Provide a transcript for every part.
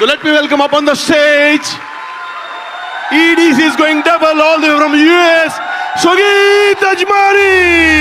So let me welcome up on the stage. EDC is going double all the way from US, Sugit Ajmani.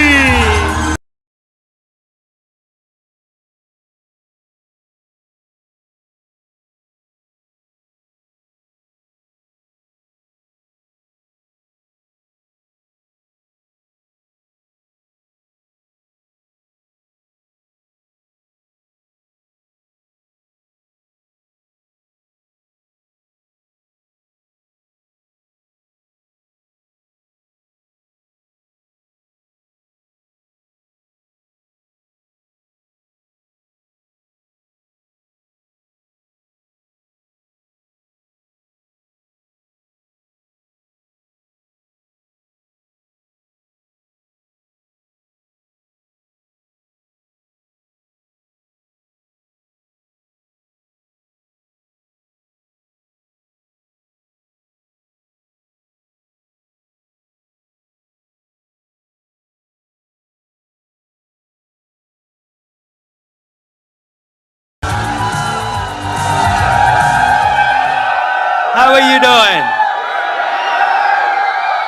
How are you doing?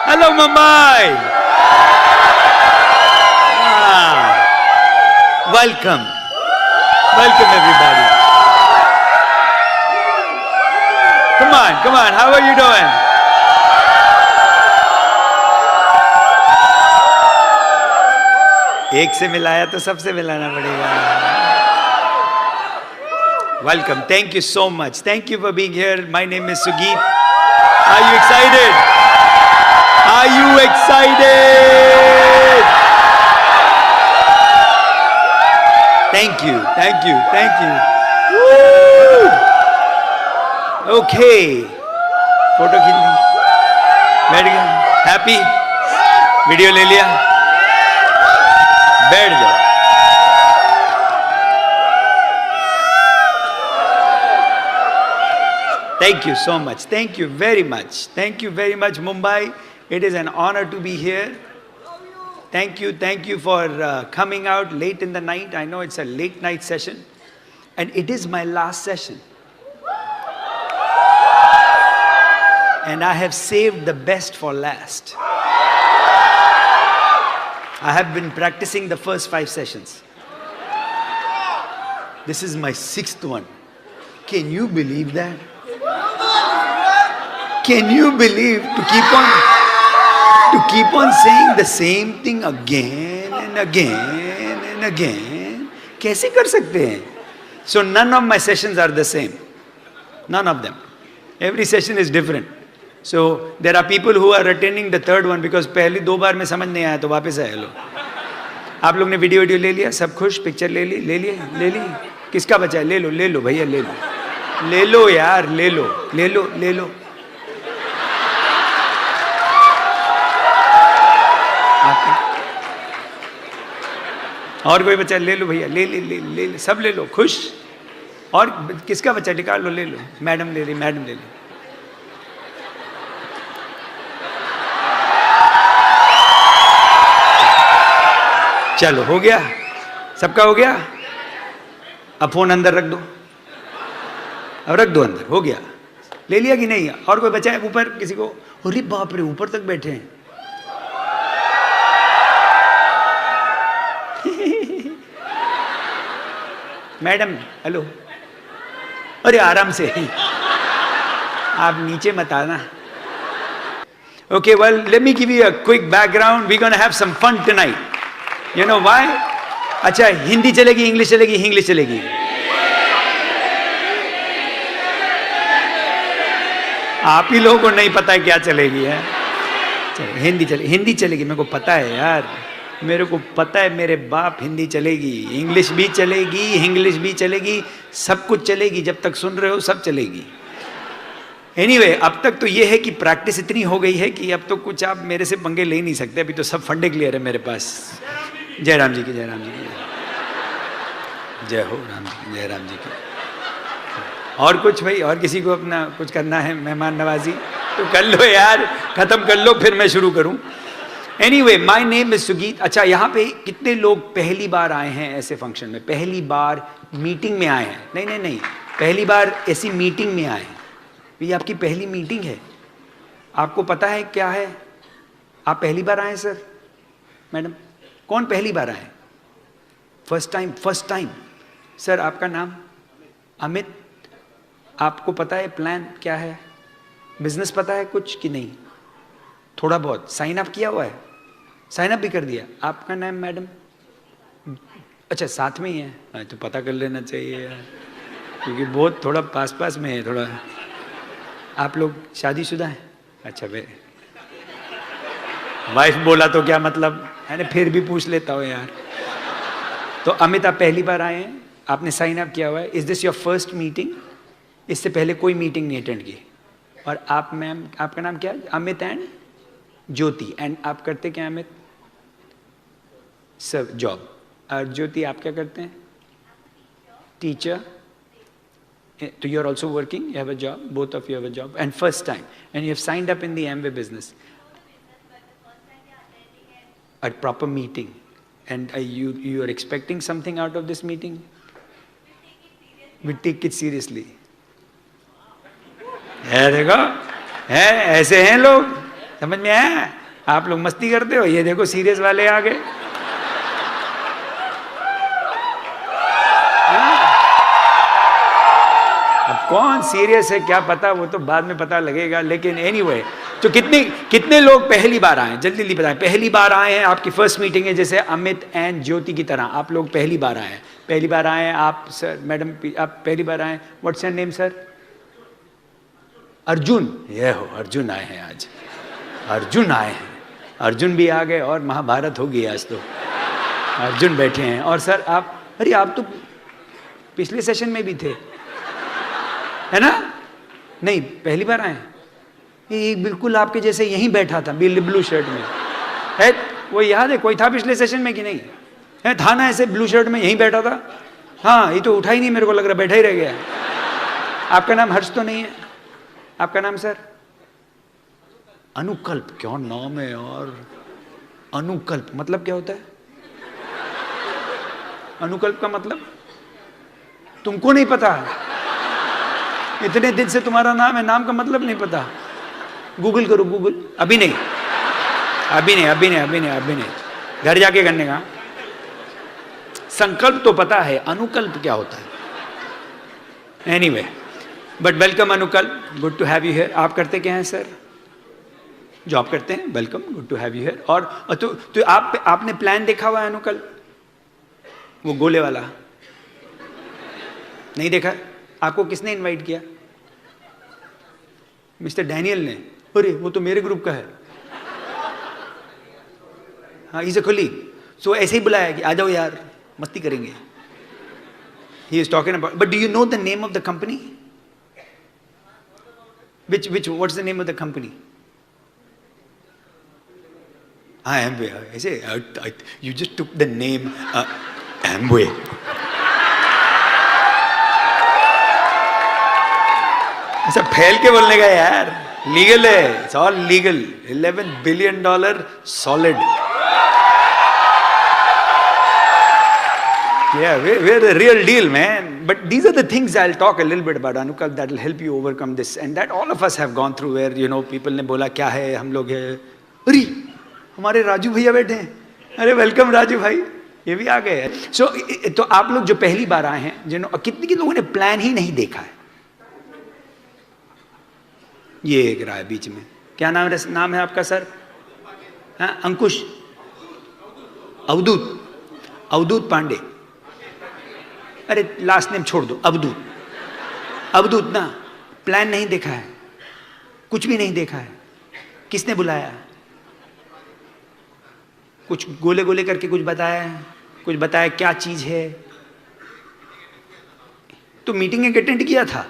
Hello, Mumbai. Wow. Welcome. Welcome, everybody. Come on, come on. How are you doing? एक से मिलाया तो सबसे मिलाना पड़ेगा. Welcome. Thank you so much. Thank you for being here. My name is Sugit. Are you excited? Are you excited? Thank you. Thank you. Thank you. Woo! Okay. Photo खींच ली. बैठ गया. Happy? Video ले लिया. बैठ जाओ. Thank you so much. Thank you very much. Thank you very much, Mumbai. It is an honor to be here. Thank you for coming out late in the night. I know it's a late night session. And it is my last session. And I have saved the best for last. I have been practicing the first 5 sessions. This is my 6th one. Can you believe that? Can you believe to keep on saying the same thing again and again and again? कैसे कर सकते हैं? So none of my sessions are the same. None of them. Every session is different. So there are people who are attending the 3rd one because पहली 2 बार में समझ नहीं आया तो वापस आए लोग. आप लोग ने वीडियो ले लिया, सब खुश, पिक्चर ले ली. किसका बचा है? ले लो भैया, ले लो यार, ले लो. और कोई बच्चा? ले लो भैया, ले सब ले लो, खुश. और किसका बच्चा? निकाल लो, ले लो. मैडम ले ली. चलो, हो गया, सबका हो गया. अब फोन अंदर रख दो. अब रख दो अंदर. हो गया. ले लिया कि नहीं? और कोई बच्चा है ऊपर? किसी को? अरे बाप रे, ऊपर तक बैठे हैं. Madam, hello. अरे आराम से, आप नीचे मत आना. Okay, well, let me give you a quick background. We're going to have some fun tonight. You know why? अच्छा, हिंदी चलेगी, इंग्लिश चलेगी. आप ही लोगों को नहीं पता है क्या चलेगी है. हिंदी चलेगी. मेरे को पता है यार. मेरे को पता है, मेरे बाप, हिंदी चलेगी, इंग्लिश भी चलेगी, सब कुछ चलेगी. जब तक सुन रहे हो सब चलेगी. एनीवे, अब तक तो ये है कि प्रैक्टिस इतनी हो गई है कि अब तो कुछ आप मेरे से पंगे ले ही नहीं सकते. अभी तो सब फंडे क्लियर है मेरे पास. जय राम जी की. जय हो राम जी, जय राम जी की. और कुछ भाई, और किसी को अपना कुछ करना है, मेहमान नवाजी, तो कर लो यार, खत्म कर लो, फिर मैं शुरू करूं. Anyway, my name is Sugeet. अच्छा, यहाँ पे कितने लोग पहली बार आए हैं ऐसे फंक्शन में? पहली बार मीटिंग में आए हैं? नहीं, पहली बार ऐसी मीटिंग में आए, ये आपकी पहली मीटिंग है, आपको पता है क्या है? आप पहली बार आए सर? मैडम, कौन पहली बार आए? First time? First time. Sir आपका नाम? अमित। आपको पता है प्लान क्या है? बिजनेस पता है कुछ कि नहीं? थोड़ा बहुत। साइन अप किया हुआ है? साइन अप भी कर दिया। आपका नाम मैडम? अच्छा साथ में ही है, तो पता कर लेना चाहिए यार, क्योंकि बहुत थोड़ा पास पास में है थोड़ा। आप लोग शादीशुदा हैं? अच्छा वे वाइफ बोला तो क्या मतलब है ना, फिर भी पूछ लेता हूँ यार। तो अमित आप पहली बार आए हैं, आपने साइन अप किया हुआ है। Is this your first meeting? इससे पहले कोई मीटिंग नहीं अटेंड की? और आप मैम, आपका नाम क्या है? Amit and Jyoti. एंड आप करते क्या अमित? Sir job. और ज्योति आप क्या करते हैं? Teacher. So you are also working, you have a job, both of you have a job, and first time, and you have signed up in the Amway business. A proper meeting, and you are expecting something out of this meeting? We take it seriously. है देखो, है ऐसे हैं लोग, समझ में आया? आप लोग मस्ती करते हो, ये देखो सीरियस वाले आ गए। अब कौन सीरियस है क्या पता, वो तो बाद में पता लगेगा। लेकिन एनीवे, तो कितने लोग पहली बार आए? जल्दी जल्दी बताएं। पहली बार आए हैं, आपकी फर्स्ट मीटिंग है, जैसे अमित एंड ज्योति की तरह आप लोग पहली बार आए हैं। पहली बार आए हैं आप सर, मैडम आप पहली बार आए। What's your name sir? Arjun. ये हो, अर्जुन आए हैं आज, अर्जुन आए हैं, अर्जुन भी आ गए और महाभारत हो गई आज तो। अर्जुन बैठे हैं। और सर आप, अरे आप तो पिछले सेशन में भी थे है ना? नहीं पहली बार आए? ये बिल्कुल आपके जैसे यहीं बैठा था ब्लू शर्ट में है, वो याद है? कोई था पिछले सेशन में कि नहीं है? था ना ऐसे ब्लू शर्ट में, यहीं बैठा था। हाँ, ये तो उठा ही नहीं, मेरे को लग रहा बैठा ही रह गया। आपका नाम हर्ष तो नहीं है? आपका नाम सर? अनुकल्प। क्या नाम है यार, अनुकल्प मतलब क्या होता है? अनुकल्प का मतलब तुमको नहीं पता? इतने दिन से तुम्हारा नाम है, नाम का मतलब नहीं पता? गूगल करो, गूगल। अभी नहीं, अभी नहीं, अभी नहीं, अभी नहीं, अभी नहीं, घर जाके करने का। संकल्प तो पता है, अनुकल्प क्या होता है? Anyway, but welcome Anukalp, good to have you here. आप करते क्या हैं सर? जॉब करते हैं। Welcome, good to have you here. और तो आपने प्लान देखा हुआ है अनुकल्प? वो गोले वाला नहीं देखा? आपको किसने इनवाइट किया? मिस्टर डैनियल ने। अरे वो तो मेरे ग्रुप का है। हाँ, इज अ कलीग। सो ऐसे ही बुलाया कि आ जाओ यार मस्ती करेंगे। He is talking about, but do you know the name of the company? which what's the name of the company? Amway. I say you just took the name Amway. ऐसा फैल के बोलने का यार, लीगल है, it's all legal. $11 billion solid. Yeah, we're the real deal, man. But these are the things I'll talk a little bit about, Anukal, that will help you overcome this. And that all of us have gone through where, you know, people ने बोला क्या है, हम लोग है, अरे हमारे राजू भैया बैठे हैं, अरे वेलकम राजू भाई, ये भी आ गए हैं। So, तो आप लोग जो पहली बार आए हैं, जिन्होंने कितने लोगों ने प्लान ही नहीं देखा है? ये एक रहा है बीच में। क्या नाम है आपका सर? हाँ, अंकुश, अवधूत, अवधूत पांडे। अरे लास्ट नेम छोड़ दो, अवधूत। अवधूत ना, प्लान नहीं देखा है, कुछ भी नहीं देखा है। किसने बुलाया? कुछ गोले गोले करके कुछ बताया है? कुछ बताया क्या चीज है? तो मीटिंग एक अटेंड किया था,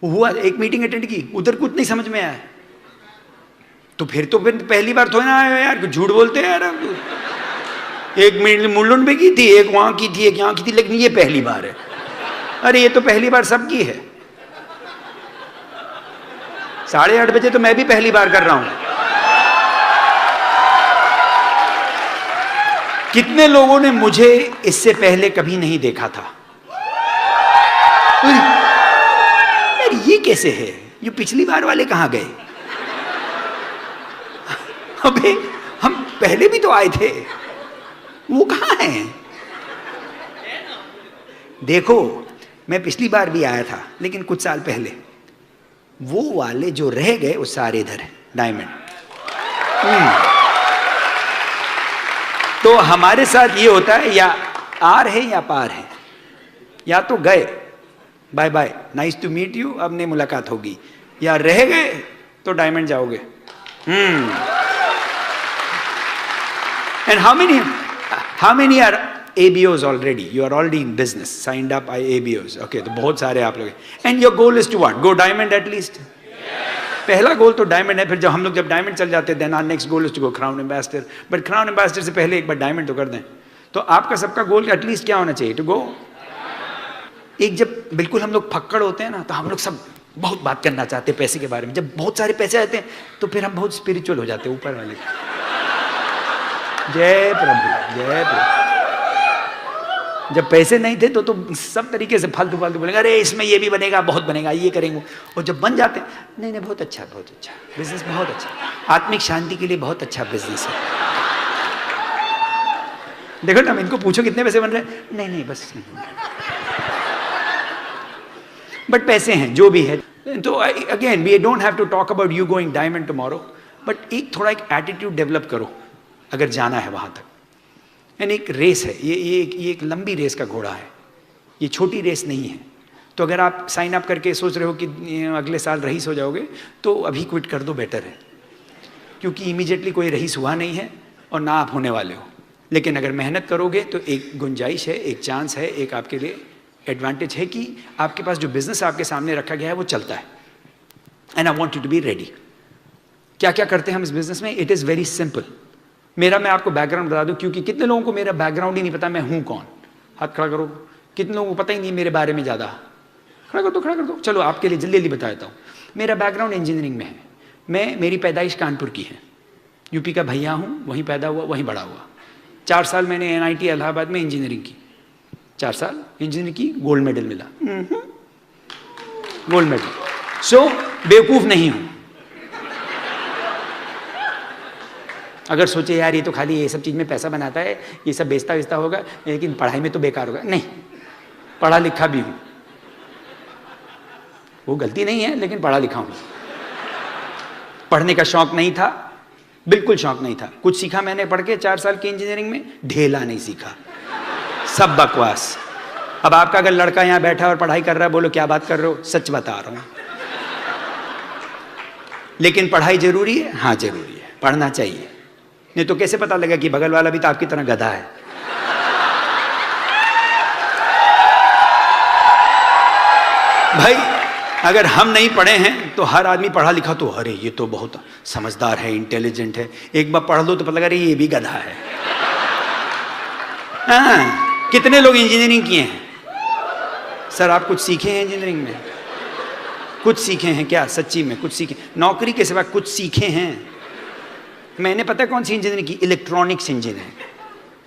हुआ एक मीटिंग अटेंड की, उधर कुछ नहीं समझ में आया, तो फिर पहली बार थोड़ा ना आया यार, झूठ बोलते हैं यार। एक मुलुंड में की थी, एक वहां की थी, एक यहाँ की थी, लेकिन ये पहली बार है। अरे ये तो पहली बार सबकी है। 8:30 बजे तो मैं भी पहली बार कर रहा हूं। कितने लोगों ने मुझे इससे पहले कभी नहीं देखा था? यार ये कैसे है, ये पिछली बार वाले कहाँ गए? अबे हम पहले भी तो आए थे, वो कहाँ हैं? देखो मैं पिछली बार भी आया था लेकिन कुछ साल पहले, वो वाले जो रह गए वो सारे इधर है, डायमंड। तो हमारे साथ ये होता है, या आर है या पार है, या तो गए bye bye nice to meet you, अब नहीं मुलाकात होगी, या रह गए तो डायमंड जाओगे। And how many are ABOs already? You are already in business, signed up by ABOs. Okay, तो बहुत सारे आप लोग। And your goal is to what? Go diamond at least? पहला गोल तो डायमंड है, फिर जब हम लोग डायमंड चल जाते हैं, then our next goal is to go crown ambassador. But crown ambassador से पहले एक बार डायमंड तो कर दें। तो आपका सबका गोल एटलीस्ट क्या होना चाहिए? To go। एक जब बिल्कुल हम लोग फक्कड़ होते हैं ना, तो हम लोग सब बहुत बात करना चाहते हैं पैसे के बारे में। जब बहुत सारे पैसे आते हैं तो फिर हम बहुत स्पिरिचुअल हो जाते हैं ऊपर वाले। जय प्रभु, जय प्रभु। जब पैसे नहीं थे तो सब तरीके से फालतू बोलेंगे, अरे इसमें ये भी बनेगा, बहुत बनेगा, ये करेंगे। और जब बन जाते हैं, नहीं बहुत अच्छा बिजनेस, बहुत अच्छा, आत्मिक शांति के लिए बहुत अच्छा बिजनेस है। देखो ना, इनको पूछो कितने पैसे बन रहे हैं, नहीं बस। बट पैसे हैं जो भी है। तो again we don't have to talk about you going diamond tomorrow, but एक थोड़ा एक एटीट्यूड डेवलप करो अगर जाना है वहां तक। यानी एक रेस है, ये एक लंबी रेस का घोड़ा है, ये छोटी रेस नहीं है। तो अगर आप साइन अप करके सोच रहे हो कि अगले साल रईस हो जाओगे, तो अभी क्विट कर दो, बेटर है। क्योंकि इमीडिएटली कोई रईस हुआ नहीं है और ना आप होने वाले हो। लेकिन अगर मेहनत करोगे तो एक गुंजाइश है, एक चांस है, एक आपके लिए एडवांटेज है कि आपके पास जो बिजनेस आपके सामने रखा गया है वो चलता है। And I want you to be ready. क्या क्या करते हैं हम इस बिजनेस में? It is very simple. मैं आपको बैकग्राउंड बता दूं, क्योंकि कितने लोगों को मेरा बैकग्राउंड ही नहीं पता, मैं हूं कौन। हाथ खड़ा करो। कितने लोगों को पता ही नहीं मेरे बारे में ज़्यादा? खड़ा कर दो। चलो आपके लिए जल्दी बता देता हूँ। मेरा बैकग्राउंड इंजीनियरिंग में है। मेरी पैदाइश कानपुर की है, यूपी का भैया हूँ, वहीं पैदा हुआ, वहीं बड़ा हुआ। 4 साल मैंने NIT इलाहाबाद में इंजीनियरिंग की, 4 साल इंजीनियरिंग की, गोल्ड मेडल मिला, गोल्ड मेडल। सो बेवकूफ़ नहीं हूँ। अगर सोचे यार ये तो खाली ये सब चीज़ में पैसा बनाता है, ये सब बेचता होगा, लेकिन पढ़ाई में तो बेकार होगा, नहीं, पढ़ा लिखा भी हूँ। वो गलती नहीं है, लेकिन पढ़ा लिखा हूँ। पढ़ने का शौक नहीं था, बिल्कुल शौक नहीं था। कुछ सीखा मैंने पढ़ के 4 साल की इंजीनियरिंग में, ढेला नहीं सीखा, सब बकवास। अब आपका अगर लड़का यहाँ बैठा और पढ़ाई कर रहा है, बोलो क्या बात कर रहे हो? सच बता रहा हूँ। लेकिन पढ़ाई जरूरी है? हाँ जरूरी है, पढ़ना चाहिए। नहीं तो कैसे पता लगा कि बगल वाला भी तो आपकी तरह गधा है? भाई अगर हम नहीं पढ़े हैं तो हर आदमी पढ़ा लिखा तो अरे ये तो बहुत समझदार है, इंटेलिजेंट है। एक बार पढ़ लो तो पता लगा अरे ये भी गधा है। हाँ, कितने लोग इंजीनियरिंग किए हैं? सर आप कुछ सीखे हैं इंजीनियरिंग में? कुछ सीखे हैं क्या? सच्ची में कुछ सीखे? नौकरी के सिवा कुछ सीखे हैं? मैंने पता कौन सी इंजीनियरिंग की? Electronics engineering.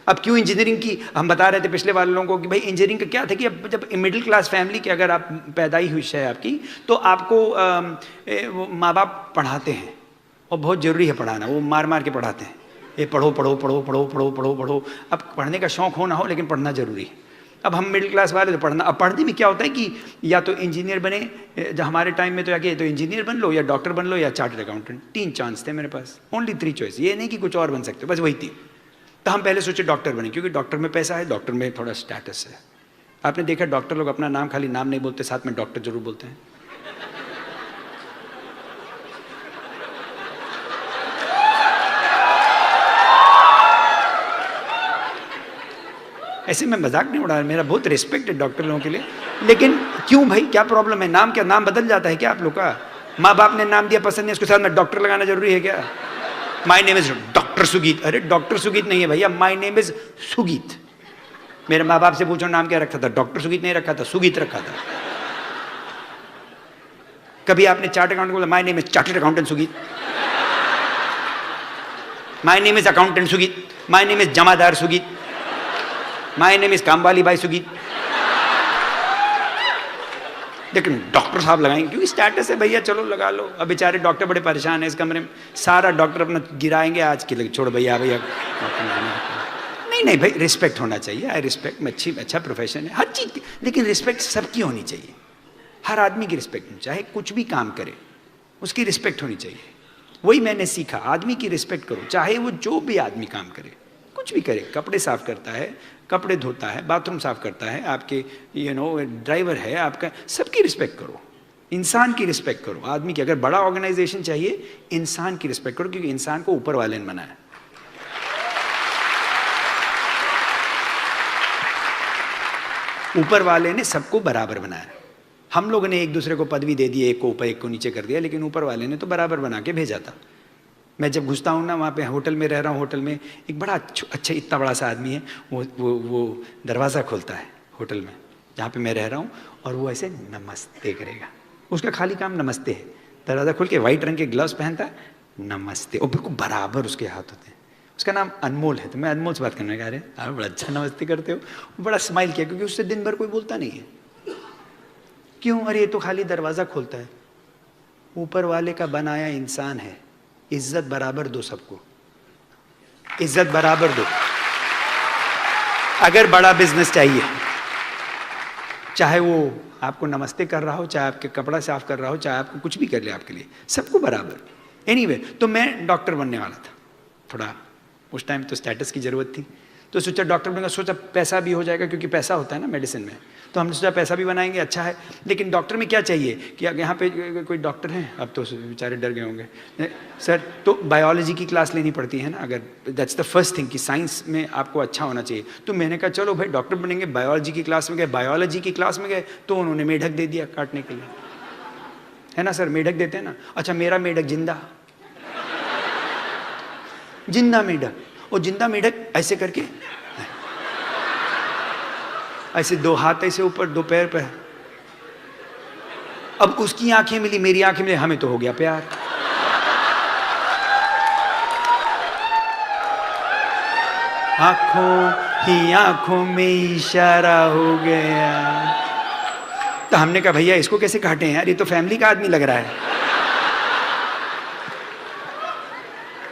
अब क्यों इंजीनियरिंग की? हम बता रहे थे पिछले वाले लोगों को कि भाई इंजीनियरिंग का क्या था कि अब जब मिडिल क्लास फैमिली की अगर आप पैदाई हुई है आपकी, तो आपको माँ बाप पढ़ाते हैं और बहुत ज़रूरी है पढ़ाना। वो मार के पढ़ाते हैं, ये पढ़ो पढ़ो पढ़ो पढ़ो पढ़ो पढ़ो पढ़ो। अब पढ़ने का शौक़ हो ना हो, लेकिन पढ़ना ज़रूरी है। अब हम मिडिल क्लास वाले तो पढ़ना। अब पढ़ने में क्या होता है कि या तो इंजीनियर बने, जब हमारे टाइम में तो या तो इंजीनियर बन लो, या डॉक्टर बन लो, या चार्टर्ड अकाउंटेंट। 3 चांस थे मेरे पास, ओनली 3 चॉइस। ये नहीं कि कुछ और बन सकते हो, बस वही 3। तो हम पहले सोचे डॉक्टर बने, क्योंकि डॉक्टर में पैसा है, डॉक्टर में थोड़ा स्टेटस है। आपने देखा डॉक्टर लोग अपना नाम खाली नाम नहीं बोलते, साथ में डॉक्टर जरूर बोलते हैं। ऐसे मैं मजाक नहीं उड़ा रहा, मेरा बहुत रिस्पेक्ट है डॉक्टर लोगों के लिए। लेकिन क्यों भाई, क्या प्रॉब्लम है? नाम क्या, नाम बदल जाता है क्या आप लोग का? माँ बाप ने नाम दिया, पसंद नहीं, उसके साथ में डॉक्टर लगाना जरूरी है क्या? My name is doctor Sugeet. अरे डॉक्टर सुगीत नहीं है भैया, माय नेम इज सुगीत। मेरे माँ बाप से पूछो नाम क्या रखा था? डॉक्टर सुगीत नहीं रखा था, सुगीत रखा था। कभी आपने चार्ट अकाउंटेंट बोला my name is chartered accountant Sugeet? My name is accountant Sugeet, my name is जमादार सुगीत, माय नेम इज कामवाली बाई सुगीत। लेकिन डॉक्टर साहब लगाएंगे क्योंकि स्टेटस है भैया, चलो लगा लो। अब बेचारे डॉक्टर बड़े परेशान हैं इस कमरे में, सारा डॉक्टर अपना गिराएंगे आज के लिए, छोड़ भैया भैया। नहीं नहीं भाई, रिस्पेक्ट होना चाहिए। आई रिस्पेक्ट, अच्छा प्रोफेशन है हर चीज़ की, लेकिन रिस्पेक्ट सबकी होनी चाहिए। हर आदमी की रिस्पेक्ट होनी, चाहे कुछ भी काम करे उसकी रिस्पेक्ट होनी चाहिए। वही मैंने सीखा, आदमी की रिस्पेक्ट करो, चाहे वो जो भी आदमी काम करे, कुछ भी करे, कपड़े साफ करता है, कपड़े धोता है, बाथरूम साफ करता है, आपके ड्राइवर है आपका, सबकी रिस्पेक्ट करो। इंसान की रिस्पेक्ट करो, आदमी की। अगर बड़ा ऑर्गेनाइजेशन चाहिए, इंसान की रिस्पेक्ट करो, क्योंकि इंसान को ऊपर वाले ने बनाया। ऊपर वाले ने सबको बराबर बनाया। हम लोगों ने एक दूसरे को पदवी दे दी, एक को ऊपर एक को नीचे कर दिया, लेकिन ऊपर वाले ने तो बराबर बना के भेजा था। मैं जब घुसता हूँ ना, वहाँ पे होटल में रह रहा हूँ, होटल में एक बड़ा अच्छा इतना बड़ा सा आदमी है, वो दरवाज़ा खोलता है होटल में जहाँ पे मैं रह रहा हूँ, और वो ऐसे नमस्ते करेगा। उसका खाली काम नमस्ते है। दरवाज़ा खोल के वाइट रंग के ग्लव्स पहनता है, नमस्ते, और बिल्कुल बराबर उसके हाथ होते हैं। उसका नाम अनमोल है। तो मैं अनमोल से बात करने लगा, अरे आप बड़ा अच्छा नमस्ते करते हो। वो बड़ा स्माइल किया, क्योंकि उससे दिन भर कोई बोलता नहीं है। क्यों? अरे ये तो खाली दरवाज़ा खोलता है। ऊपर वाले का बनाया इंसान है, इज्जत बराबर दो सबको, इज्जत बराबर दो। अगर बड़ा बिजनेस चाहिए, चाहे वो आपको नमस्ते कर रहा हो, चाहे आपके कपड़ा साफ कर रहा हो, चाहे आपको कुछ भी कर ले, आपके लिए सबको बराबर। एनीवे, तो मैं डॉक्टर बनने वाला था। थोड़ा उस टाइम तो स्टेटस की ज़रूरत थी, तो सोचा डॉक्टर बनूंगा। सोचा पैसा भी हो जाएगा, क्योंकि पैसा होता है ना मेडिसिन में, तो हमने सोचा पैसा भी बनाएंगे, अच्छा है। लेकिन डॉक्टर में क्या चाहिए कि यहाँ पे कोई डॉक्टर हैं, अब तो बेचारे डर गए होंगे सर, तो बायोलॉजी की क्लास लेनी पड़ती है ना। अगर दैट्स द फर्स्ट थिंग कि साइंस में आपको अच्छा होना चाहिए। तो मैंने कहा चलो भाई डॉक्टर बनेंगे। बायोलॉजी की क्लास में गए, बायोलॉजी की क्लास में गए तो उन्होंने मेढक दे दिया काटने के लिए, है ना सर, मेढक देते हैं ना। अच्छा, मेरा मेढक जिंदा मेढक, और जिंदा मेढक ऐसे करके, ऐसे दो हाथ ऐसे ऊपर, दो पैर पे। अब उसकी आंखें मिली, मेरी आंखें मिली, हमें तो हो गया प्यार। आंखों ही आंखों में इशारा हो गया। तो हमने कहा भैया इसको कैसे काटे हैं यार, ये तो फैमिली का आदमी लग रहा है।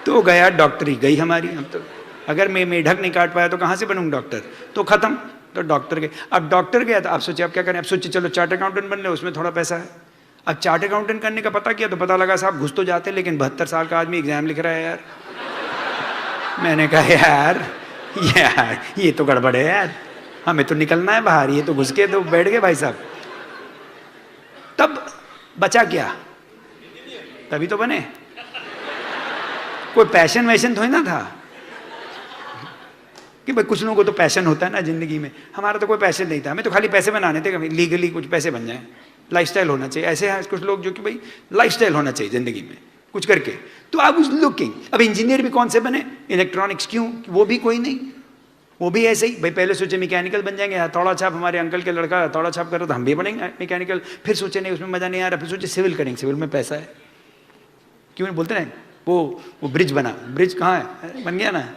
तो गया डॉक्टरी गई हमारी। हम तो अगर मैं मेढक नहीं काट पाया तो कहाँ से बनूंगा डॉक्टर, तो खत्म। तो डॉक्टर गए। अब डॉक्टर गया तो आप सोचे अब क्या करें, अब सोचे चलो चार्ट अकाउंटेंट बन ले, उसमें थोड़ा पैसा है। अब चार्ट अकाउंटेंट करने का पता किया तो पता लगा साहब घुस तो जाते, लेकिन 72 साल का आदमी एग्जाम लिख रहा है यार। मैंने कहा यार ये तो गड़बड़ है यार, हमें तो निकलना है बाहर, ये तो घुस के तो बैठ गए भाई साहब। तब बचा क्या, तभी तो बने। कोई पैशन वैशन थोड़ी ना था कि भाई कुछ लोगों को तो पैशन होता है ना जिंदगी में। हमारा तो कोई पैशन नहीं था, हमें तो खाली पैसे बनाने थे, कभी लीगली कुछ पैसे बन जाए, लाइफस्टाइल होना चाहिए। ऐसे हैं कुछ लोग जो कि भाई लाइफस्टाइल होना चाहिए जिंदगी में कुछ करके। तो आई वाज लुकिंग। अब इंजीनियर भी कौन से बने, इलेक्ट्रॉनिक्स, क्यों, वो भी कोई नहीं, वो भी ऐसे ही भाई। पहले सोचे मैकेनिकल बन जाएंगे, हथौड़ा छाप, हमारे अंकल के लड़का हथौड़ा छाप कर रहा था, हम भी बनेंगे मैकेनिकल। फिर सोचे नहीं उसमें मजा नहीं आ रहा, फिर सोचे सिविल करेंगे, सिविल में पैसा है। क्यों नहीं बोलते ना, वो ब्रिज बना, ब्रिज कहाँ है, बन गया ना।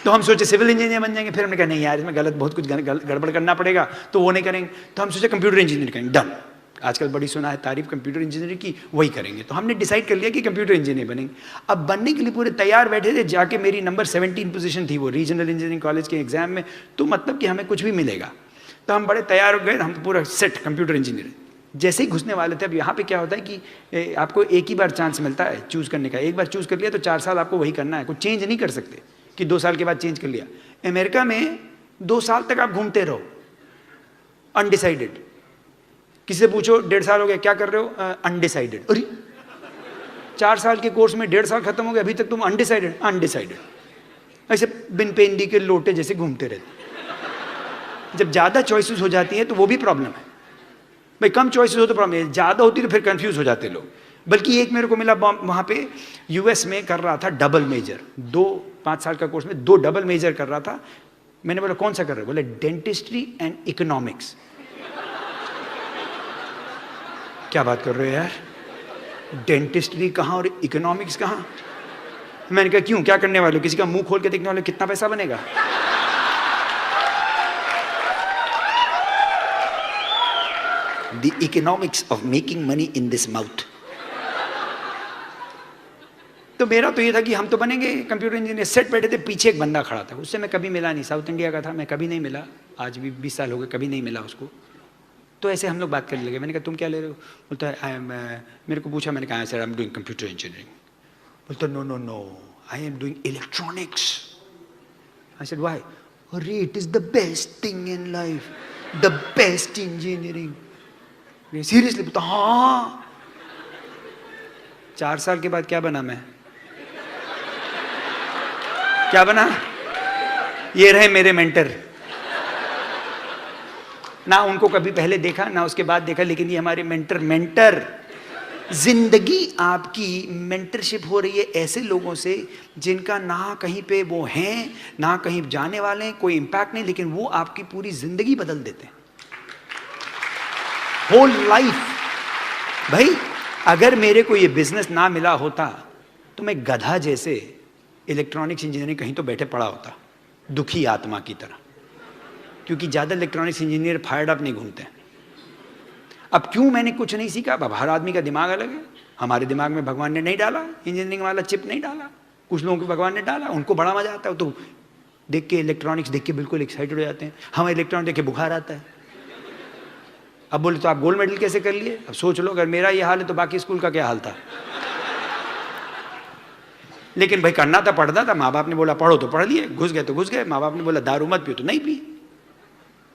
तो हम सोचे सिविल इंजीनियर बन जाएंगे। फिर हमने कहा नहीं यार इसमें गलत, बहुत कुछ गड़बड़ करना पड़ेगा, तो वो नहीं करेंगे। तो हम सोचे कंप्यूटर इंजीनियर करेंगे, डन। आजकल बड़ी सुना है तारीफ कंप्यूटर इंजीनियर की, वही करेंगे। तो हमने डिसाइड कर लिया कि कंप्यूटर इंजीनियर बनेंगे। अब बनने के लिए पूरे तैयार बैठे थे, जाके मेरी नंबर 17 पोजीशन थी वो रीजनल इंजीनियरिंग कॉलेज के एग्जाम में, तो मतलब कि हमें कुछ भी मिलेगा। तो हम बड़े तैयार हो गए, हम तो पूरा सेट कंप्यूटर इंजीनियर। जैसे ही घुसने वाले थे, अब यहाँ पे क्या होता है कि आपको एक ही बार चांस मिलता है चूज़ करने का। एक बार चूज़ कर लिया तो 4 साल आपको वही करना है, कुछ चेंज नहीं कर सकते कि 2 साल के बाद चेंज कर लिया। अमेरिका में 2 साल तक आप घूमते रहो अनडिसाइडेड। किसी से पूछो 1.5 साल हो गया क्या कर रहे हो, अनडिसाइडेड। अरे 4 साल के कोर्स में 1.5 साल खत्म हो गया, अभी तक तुम अनडिसाइडेड। ऐसे बिन पेंडी के लोटे जैसे घूमते रहते। जब ज़्यादा चॉइसेस हो जाती हैं तो वो भी प्रॉब्लम है भाई। कम चॉइसेस हो तो प्रॉब्लम है, ज़्यादा होती तो फिर कंफ्यूज हो जाते लोग। बल्कि एक मेरे को मिला वहाँ पे यूएस में कर रहा था डबल मेजर, 5 साल का कोर्स में 2 डबल मेजर कर रहा था। मैंने बोला कौन सा कर रहे हो, बोले डेंटिस्ट्री एंड इकोनॉमिक्स। क्या बात कर रहे हो यार, डेंटिस्ट्री कहाँ और इकोनॉमिक्स कहाँ। मैंने कहा क्यों, क्या करने वाले हो, किसी का मुंह खोल के देखने वाले, कितना पैसा बनेगा। The economics of making money in this mouth. तो मेरा तो ये था कि हम तो बनेंगे कंप्यूटर इंजीनियर। सेट बैठे थे, पीछे एक बंदा खड़ा था, उससे मैं कभी मिला नहीं, साउथ इंडिया का था, मैं कभी नहीं मिला, आज भी 20 साल हो गए, कभी नहीं मिला उसको। तो ऐसे हम लोग बात करने लगे। मैंने कहा तुम क्या ले रहे हो? बोलता है मेरे को पूछा, मैंने कहा sir I am doing computer engineering. बोलता no no no I am doing electronics. I said why? अरे it is the best thing in life, the best engineering. Seriously? बोलता हाँ। 4 साल के बाद क्या बना मैं? क्या बना? ये रहे मेरे मेंटर। ना उनको कभी पहले देखा ना उसके बाद देखा, लेकिन ये हमारे मेंटर। जिंदगी आपकी मेंटरशिप हो रही है ऐसे लोगों से जिनका ना कहीं पे वो हैं ना कहीं जाने वाले हैं, कोई इंपैक्ट नहीं, लेकिन वो आपकी पूरी जिंदगी बदल देते हैं, होल लाइफ। भाई अगर मेरे को ये बिजनेस ना मिला होता तो मैं गधा जैसे इलेक्ट्रॉनिक्स इंजीनियरिंग कहीं तो बैठे पड़ा होता, दुखी आत्मा की तरह, क्योंकि ज़्यादा इलेक्ट्रॉनिक्स इंजीनियर फायर्ड अप नहीं घूमते हैं। अब क्यों मैंने कुछ नहीं सीखा? अब हर आदमी का दिमाग अलग है। हमारे दिमाग में भगवान ने नहीं डाला इंजीनियरिंग वाला चिप, नहीं डाला, कुछ लोगों को भगवान ने डाला, उनको बड़ा मजा आता है, तो देख के इलेक्ट्रॉनिक्स देख के बिल्कुल एक्साइटेड हो जाते हैं। हमें इलेक्ट्रॉनिक देख के बुखार आता है। अब बोले तो आप गोल्ड मेडल कैसे कर लिए? अब सोच लो, अगर मेरा ये हाल है तो बाकी स्कूल का क्या हाल था। लेकिन भाई करना था, पढ़ना था, माँ बाप ने बोला पढ़ो तो पढ़ लिए, घुस गए तो घुस गए, माँ बाप ने बोला दारू मत पियो तो नहीं पी,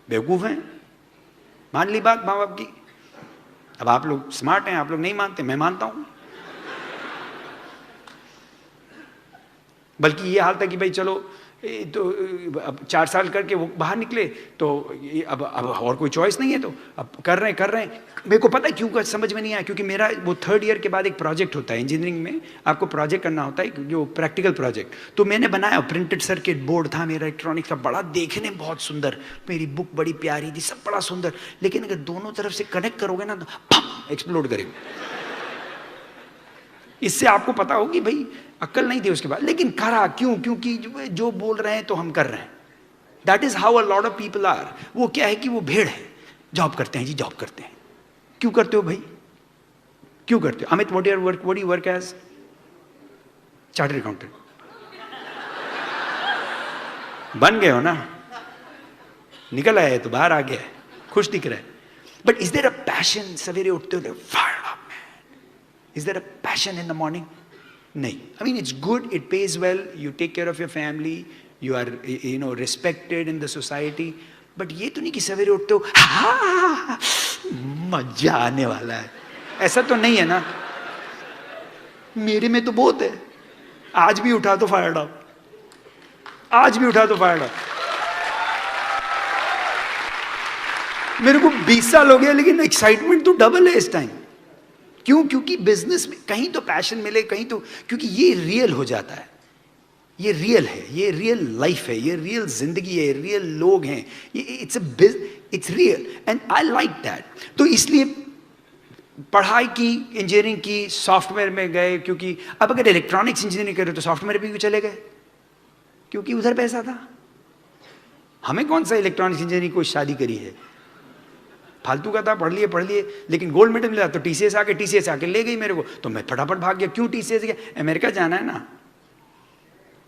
बेवकूफ़ हैं, मान ली बात माँ बाप की। अब आप लोग स्मार्ट हैं, आप लोग नहीं मानते, मैं मानता हूं। बल्कि ये हाल था कि भाई चलो तो अब 4 साल करके वो बाहर निकले, तो अब और कोई चॉइस नहीं है, तो अब कर रहे हैं। मेरे को पता है क्यों समझ में नहीं आया, क्योंकि मेरा वो 3rd ईयर के बाद एक प्रोजेक्ट होता है इंजीनियरिंग में, आपको प्रोजेक्ट करना होता है जो प्रैक्टिकल प्रोजेक्ट। तो मैंने बनाया, प्रिंटेड सर्किट बोर्ड था मेरा इलेक्ट्रॉनिक्स का, बड़ा देखने बहुत सुंदर, मेरी बुक बड़ी प्यारी थी, सब बड़ा सुंदर, लेकिन अगर दोनों तरफ से कनेक्ट करोगे ना तो एक्सप्लोड करेगा। इससे आपको पता हो कि भाई अक्ल नहीं थी उसके बाद, लेकिन करा क्यों? क्योंकि जो बोल रहे हैं तो हम कर रहे हैं। That is how a lot of people are. वो क्या है कि वो भेड़ है, जॉब करते हैं जी, जॉब करते हैं। क्यों करते हो भाई, क्यों करते हो? Amit, what you work as? Chartered accountant. बन गए हो ना, निकल आए तो बाहर आ गया, खुश दिख रहा है। But is there a passion? सवेरे उठते हो fire up man, is there a passion in the morning? नहीं। I mean it's good, it pays well, you take care of your family, you are respected in the society, but ये तो नहीं कि सवेरे उठते हो हाँ मजा आने वाला है, ऐसा तो नहीं है ना। मेरे में तो बहुत है, आज भी उठा तो फायर अप, आज भी उठा तो फायर अप। मेरे को 20 साल हो गया, लेकिन एक्साइटमेंट तो डबल है इस टाइम। क्यों? क्योंकि बिजनेस में कहीं तो पैशन मिले, कहीं तो, क्योंकि ये रियल हो जाता है, ये रियल है, ये रियल लाइफ है, ये रियल जिंदगी है, रियल लोग हैं, ये it's real and I like that. तो इसलिए पढ़ाई की, इंजीनियरिंग की, सॉफ्टवेयर में गए, क्योंकि अब अगर इलेक्ट्रॉनिक्स इंजीनियरिंग करे तो सॉफ्टवेयर भी क्यों चले गए? क्योंकि उधर पैसा था। हमें कौन सा इलेक्ट्रॉनिक्स इंजीनियरिंग को शादी करी है, फालतू का था, पढ़ लिए, लेकिन गोल्ड मेडल मिला तो टीसीएस आके ले गई मेरे को, तो मैं फटाफट भाग गया। क्यों टीसीएस गया? अमेरिका जाना है ना,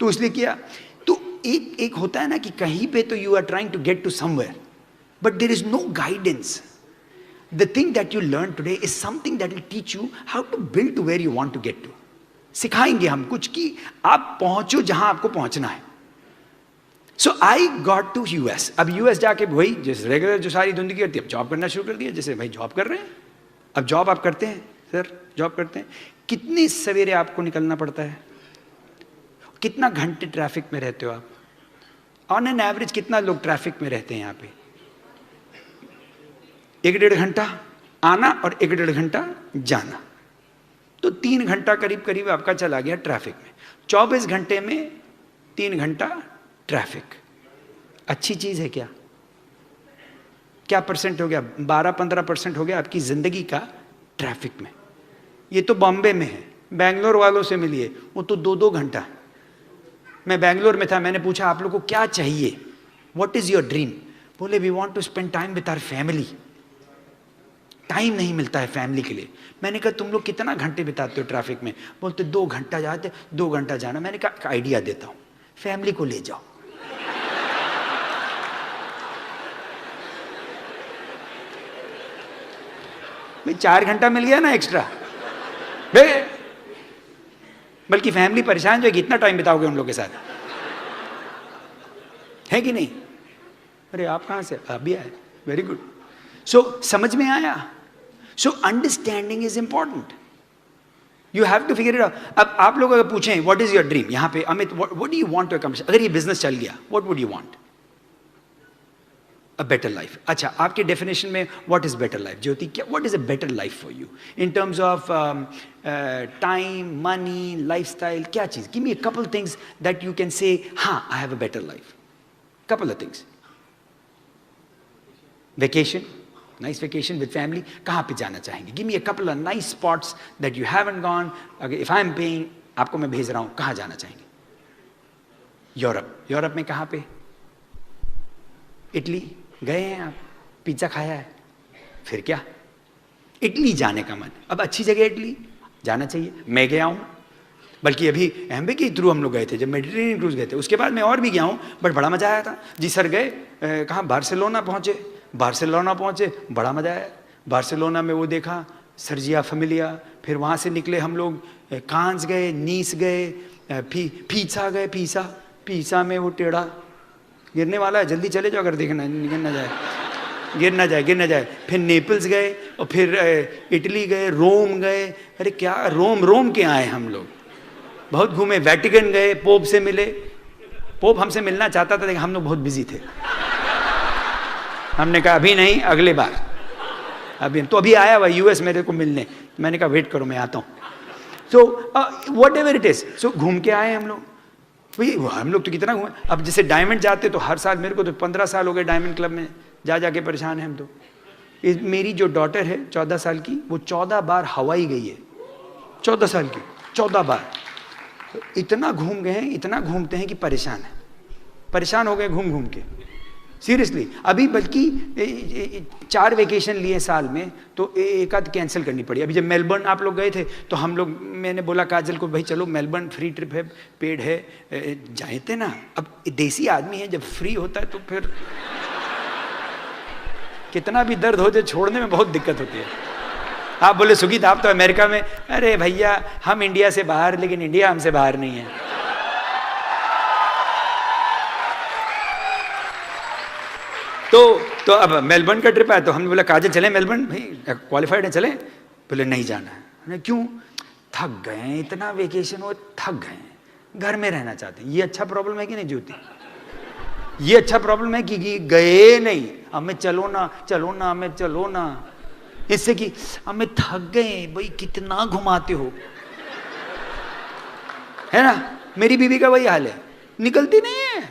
तो इसलिए किया। तो एक होता है ना कि कहीं पे तो you are trying to get to somewhere, but there is no guidance. The thing that you learn today is something that will teach you how to build to where you want to get to. सिखाएंगे हम कुछ कि आप पहुंचो जहां आपको पहुंचना है। सो आई गॉट टू यूएस। अब यूएस जाके वही जैसे रेगुलर जो सारी जिंदगी करती है, अब जॉब करना शुरू कर दिया, जैसे भाई जॉब कर रहे हैं। अब जॉब आप करते हैं सर, जॉब करते हैं, कितनी सवेरे आपको निकलना पड़ता है, कितना घंटे ट्रैफिक में रहते हो आप? ऑन एन एवरेज कितना लोग ट्रैफिक में रहते हैं यहाँ पे? 1-1.5 घंटा आना और 1-1.5 घंटा जाना, तो 3 घंटा करीब करीब आपका चला गया ट्रैफिक में। 24 घंटे में 3 घंटा ट्रैफिक। अच्छी चीज है क्या? क्या परसेंट हो गया? 12-15% हो गया आपकी जिंदगी का ट्रैफिक में। ये तो बॉम्बे में है, बैंगलोर वालों से मिलिए, वो तो 2-2 घंटा। मैं बैंगलोर में था, मैंने पूछा आप लोगों को क्या चाहिए, व्हाट इज योर ड्रीम? बोले we want to spend time with our family. Time नहीं मिलता है फैमिली के लिए। मैंने कहा तुम लोग कितना घंटे बिताते हो ट्रैफिक में? बोलते 2 घंटा जाते, 2 घंटा जाना। मैंने कहा आइडिया देता हूँ, फैमिली को ले जाओ। भाई 4 घंटा मिल गया ना एक्स्ट्रा। बल्कि फैमिली परेशान जो है, कितना टाइम बिताओगे उन लोगों के साथ, है कि नहीं? अरे आप कहाँ से? आप भी आए, वेरी गुड। सो समझ में आया? So understanding is important, you have to figure it out. अब आप लोग अगर पूछें व्हाट इज योर ड्रीम, यहाँ पे Amit what do you want to accomplish, अगर ये बिजनेस चल गया what would you want? A better life. अच्छा, आपके डेफिनेशन में what is better life? Jyoti, क्या what is a better life for you in terms of time, money, lifestyle? क्या चीज? Give me a couple things that you can say हाँ I have a better life. Couple of things. Vacation, nice vacation with family, कहाँ पे जाना चाहेंगे? Give me a couple of nice spots that you haven't gone. अगर if I am paying, आपको मैं भेज रहा हूँ, कहाँ जाना चाहेंगे? यूरोप। यूरोप में कहाँ पे? इटली गए हैं आप? पिज्जा खाया है? फिर क्या? इटली जाने का मन। अब अच्छी जगह इटली, जाना चाहिए। मैं गया हूँ, बल्कि अभी एम्बे के थ्रू हम लोग गए थे जब मेडिटेरेनियन क्रूज गए थे, उसके बाद मैं और भी गया हूँ, बट बड़ा मजा आया था जी। सर गए कहाँ? बार्सिलोना पहुँचे। बार्सिलोना पहुँचे, बड़ा मजा आया। बार्सिलोना में वो देखा सर्जिया फैमिलिया, फिर वहाँ से निकले हम लोग कांस गए, नीस गए, पीसा गए। पीसा में वो टेढ़ा गिरने वाला है, जल्दी चले जाओ अगर देखना, गिर ना जाए। फिर नेपल्स गए और फिर इटली गए, रोम गए। अरे क्या रोम के आए हम लोग, बहुत घूमे। वेटिकन गए, पोप से मिले। पोप हमसे मिलना चाहता था लेकिन हम लोग बहुत बिजी थे। हमने कहा अभी नहीं, अगले बार। अभी आया हुआ यूएस मेरे को मिलने, मैंने कहा वेट करो मैं आता हूँ। So whatever it is, so घूम के आए हम लोग। भाई हम लोग तो कितना घूमे। अब जैसे डायमंड जाते तो हर साल, मेरे को तो 15 साल हो गए डायमंड क्लब में जा के परेशान है हम तो। मेरी जो डॉटर है 14 साल की, वो 14 बार हवाई गई है। 14 साल की 14 बार। तो इतना घूम गए हैं, इतना घूमते हैं कि परेशान हो गए घूम के, सीरियसली। अभी बल्कि 4 वेकेशन लिए साल में, तो एक आध कैंसिल करनी पड़ी। अभी जब मेलबर्न आप लोग गए थे तो हम लोग, मैंने बोला काजल को भाई चलो मेलबर्न फ्री ट्रिप है, पेड है, जाए थे ना। अब देसी आदमी है, जब फ्री होता है तो फिर कितना भी दर्द हो जाए छोड़ने में बहुत दिक्कत होती है। आप बोले सुगीत आप तो अमेरिका में, अरे भैया हम इंडिया से बाहर, लेकिन इंडिया हमसे बाहर नहीं है। तो अब मेलबर्न का ट्रिप आया तो हमने बोला काजल चले मेलबर्न, भाई क्वालिफाइड है चले? बोले नहीं जाना है। क्यों? थक गए हैं, इतना वेकेशन हो, थक गए हैं, घर में रहना चाहते हैं। ये अच्छा प्रॉब्लम है कि नहीं ज्योति? ये अच्छा प्रॉब्लम है कि गए नहीं, हमें चलो ना, इससे कि हमें थक गए। भाई कितना घुमाते हो, है ना? मेरी बीवी का वही हाल है, निकलती नहीं है।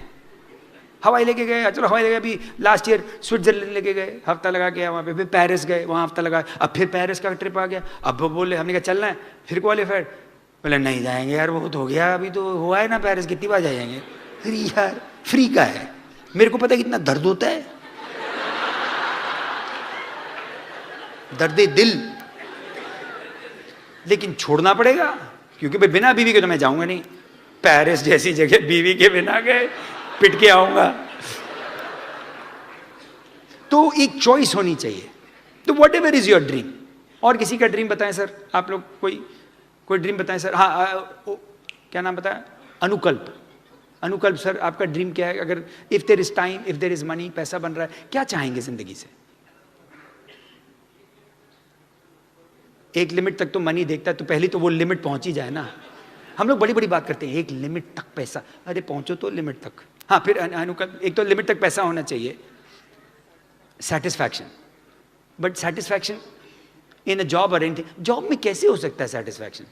हवाई लेके गए, चलो हवाई लेके, अभी लास्ट ईयर स्विट्जरलैंड लेके गए, हफ्ता लगा के वहाँ पे, फिर पेरिस गए, वहाँ हफ्ता लगा, अब फिर पेरिस का ट्रिप आ गया। अब वो बोले, हमने कहा चलना है, फिर क्वालिफाइड। बोले नहीं जाएंगे यार, बहुत हो गया, अभी तो हुआ है ना पेरिस, कितनी बार जाएंगे? फिर यार फ्री का है। मेरे को पता है कितना दर्द होता है, दर्द दिल, लेकिन छोड़ना पड़ेगा, क्योंकि भाई बिना बीवी के तो मैं जाऊंगा नहीं। पेरिस जैसी जगह बीवी के बिना गए पिट के आऊंगा। तो एक चॉइस होनी चाहिए। तो what ever is your dream. और किसी का ड्रीम बताएं सर, आप लोग कोई ड्रीम बताएं सर। हाँ, क्या नाम बताया? अनुकल्प सर, आपका ड्रीम क्या है? अगर if there is time, if there is money, पैसा बन रहा है, क्या चाहेंगे जिंदगी से? एक लिमिट तक तो मनी देखता है, तो पहले तो वो लिमिट पहुंच ही जाए ना। हम लोग बड़ी बड़ी बात करते हैं, एक लिमिट तक पैसा, अरे पहुंचो तो लिमिट तक। हाँ, फिर अनुकल्प, एक तो लिमिट तक पैसा होना चाहिए, satisfaction. But satisfaction in a job और एनीथिंग, जॉब में कैसे हो सकता है सेटिस्फैक्शन?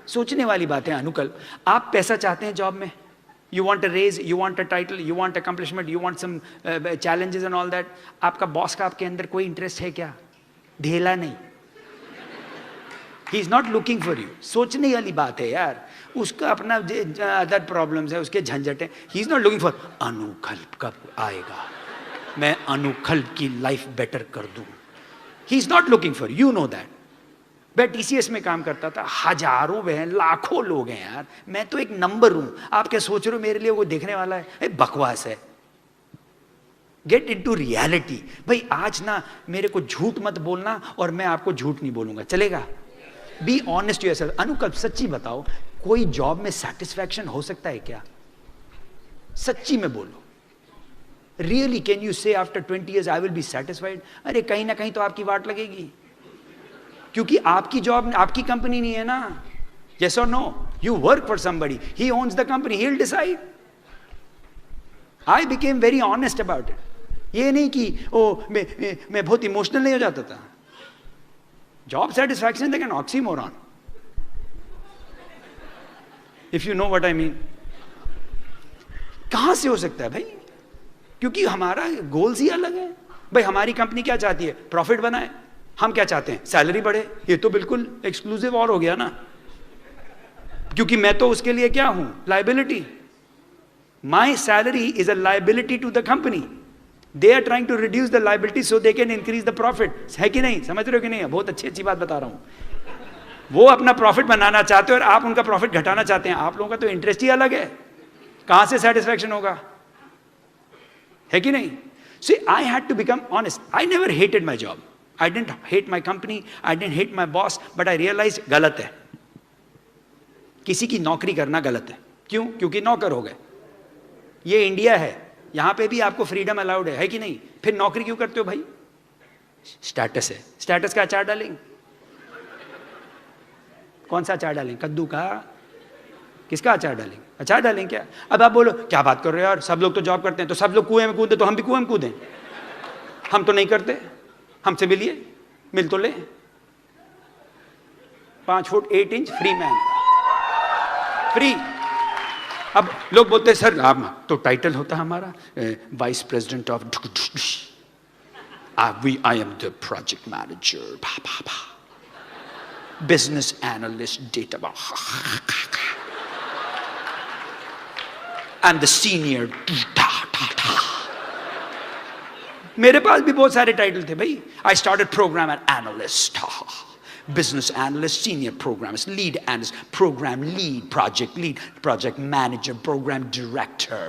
सोचने वाली बात है अनुकल्प। आप पैसा चाहते हैं जॉब में, you want a raise, you want a title, you want accomplishment, you want some challenges and all that. आपका बॉस का आपके अंदर कोई इंटरेस्ट है क्या? ढेला नहीं। He is not looking for you. सोचने वाली बात है यार, उसका अपना अदर प्रॉब्लम्स है, उसके झंझट है। ही इज नॉट लुकिंग फॉर अनुकल्प कब आएगा, मैं अनुकल्प की लाइफ बेटर कर दूं। ही is not looking for, you know that. मैं टीसीएस में काम करता था, हजारों हैं, लाखों लोग हैं यार, मैं तो एक नंबर हूं। आप क्या सोच रहे हो मेरे लिए वो देखने वाला है? बकवास है। Get into reality. भाई आज ना मेरे को झूठ मत बोलना और मैं आपको झूठ नहीं बोलूंगा, चलेगा? Be honest to yourself. Anukalp सच्ची बताओ, कोई जॉब में सेटिस्फैक्शन हो सकता है क्या? सच्ची में बोलो, रियली कैन यू से after 20 years I will be satisfied? अरे कहीं ना कहीं तो आपकी वाट लगेगी, क्योंकि आपकी जॉब, आपकी कंपनी नहीं है ना। यस और no? You work for somebody, he owns the company, he will decide. I became very honest about it. ये नहीं कि मैं बहुत इमोशनल नहीं हो जाता था। Job satisfaction like an oxymoron, if you know what I mean. कहां से हो सकता है भाई? क्योंकि हमारा गोल्स ही अलग है। भाई हमारी कंपनी क्या चाहती है? प्रॉफिट बनाए। हम क्या चाहते हैं? सैलरी बढ़े। ये तो बिल्कुल एक्सक्लूसिव और हो गया ना, क्योंकि मैं तो उसके लिए क्या हूं? Liability. My salary is a liability to the company. They are trying to reduce the liability so they can increase the profit. है कि नहीं? समझ रहे हो कि नहीं? बहुत अच्छी बात बता रहा हूं। वो अपना प्रॉफिट बनाना चाहते हो और आप उनका प्रॉफिट घटाना चाहते हैं। आप लोगों का तो इंटरेस्ट ही अलग है। कहां से सेटिस्फैक्शन होगा? है कि नहीं? See, I had to become honest. I never hated my job. I didn't hate my company. I didn't hate my boss. But I realized गलत है। किसी की नौकरी करना गलत है। क्यों? क्योंकि नौकर हो गए। ये इंडिया है, यहां पे भी आपको फ्रीडम अलाउड है कि नहीं? फिर नौकरी क्यों करते हो भाई? स्टेटस है। स्टेटस का अचार डालेंगे? कौन सा अचार डालेंगे? कद्दू का? किसका अचार डालेंगे? अचार डालेंगे क्या? अब आप बोलो क्या बात कर रहे हो यार, सब लोग तो जॉब करते हैं, तो सब लोग कुएं में कूदे तो हम भी कुएं में कूदें? हम तो नहीं करते। हमसे मिलिए, मिल तो ले। 5 foot 8 inch free man, free. अब लोग बोलते हैं सर आप तो टाइटल होता हमारा vice president of, I am the project manager, business analyst, data, and the senior. मेरे पास भी बहुत सारे टाइटल थे भाई। I started program analyst, business analyst, senior programmist, lead analyst, program lead, project manager, program director.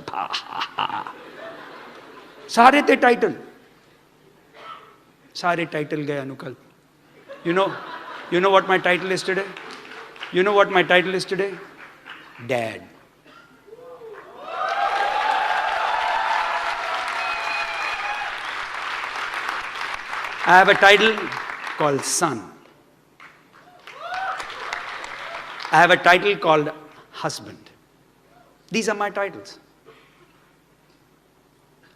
सारे थे title, सारे title गए अनुकल्प। You know what my title is today? You know what my title is today? Dad. I have a title called son. I have a title called husband. These are my titles.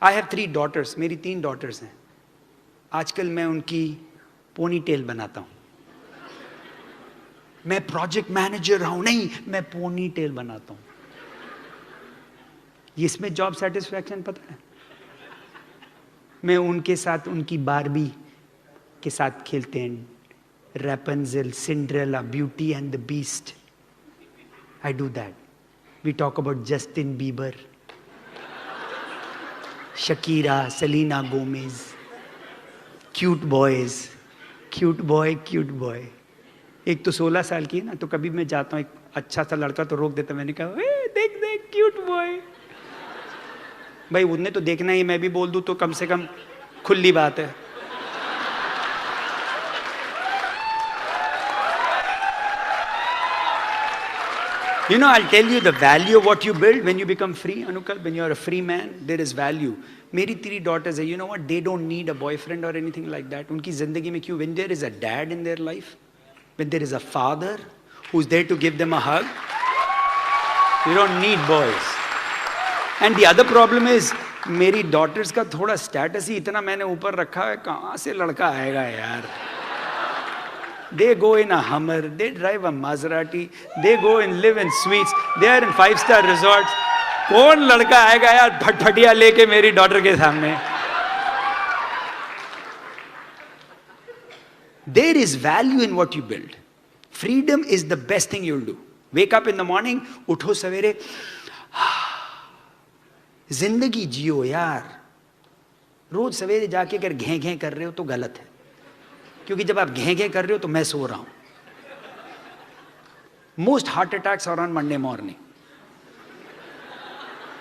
I have 3 daughters. मेरी 3 daughters हैं। आजकल मैं उनकी pony tell बनाता हूं। मैं project manager रहा हूं, नहीं, मैं पोनी टेल बनाता हूं। इसमें जॉब सेटिस्फैक्शन पता है? मैं उनके साथ उनकी बारबी के साथ खेलते हैं। Rapunzel, Cinderella, beauty and the beast. I do that. We talk about Justin Bieber, Shakira, Selena Gomez, cute boys, cute boy. एक तो 16 साल की है ना, तो कभी मैं जाता हूँ, एक अच्छा सा लड़का तो रोक देता, मैंने कहा देख क्यूट बॉय। भाई उन्हें तो देखना ही, मैं भी बोल दूं तो कम से कम खुली बात है। You know, I'll tell you the value of what you build when you become free, Anukal. When you're a free man, there is value. मेरी 3 daughters है, you know what? They don't need a boyfriend or anything like that. उनकी जिंदगी में क्यों? When there is a dad in their life, when there is a father who's there to give them a hug, you don't need boys. And the other problem is, मेरी daughters का थोड़ा status ही इतना मैंने ऊपर रखा है, कहाँ से लड़का आएगा यार? They go in a Hummer, they drive a Maserati, they go and live in suites, they are in 5-star resorts. कौन लड़का आएगा यार फटफटिया लेके मेरी डॉटर के सामने? There is value in what you build. Freedom is the best thing you'll do. Wake up in the morning, उठो सवेरे, जिंदगी जियो यार। रोज सवेरे जाके अगर घें घें कर रहे हो तो गलत है। क्योंकि जब आप घें घें कर रहे हो तो मैं सो रहा हूं. Most heart attacks are on Monday morning.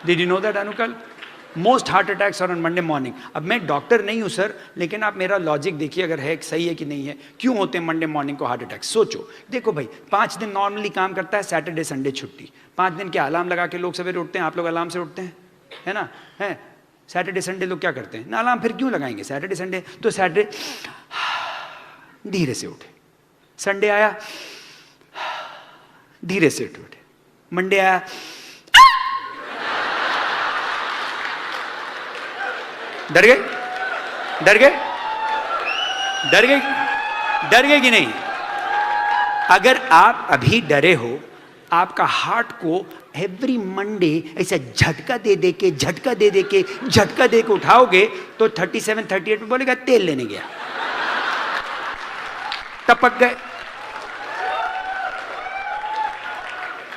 Did you know that अनुकल? Most heart attacks are on Monday morning. अब मैं डॉक्टर नहीं हूं सर, लेकिन आप मेरा लॉजिक देखिए अगर है सही है कि नहीं है. क्यों होते हैं मंडे मॉर्निंग को हार्ट अटैक? सोचो. देखो भाई, 5 दिन नॉर्मली काम करता है, सैटरडे संडे छुट्टी. 5 दिन के अलार्म लगा के लोग सवेरे उठते हैं. आप लोग अलार्म से उठते हैं, है ना? है. सैटरडे संडे लोग क्या करते हैं ना, अलार्म फिर क्यों लगाएंगे सैटरडे संडे? तो सैटरडे धीरे से उठे, संडे आया धीरे से उठे, मंडे आया डर गए, डर गए, डर गए, डर गए कि नहीं? अगर आप अभी डरे हो, आपका हार्ट को एवरी मंडे ऐसा झटका दे दे के झटका दे दे के झटका दे के उठाओगे तो 37 38 में बोलेगा तेल लेने गया, टपक गए.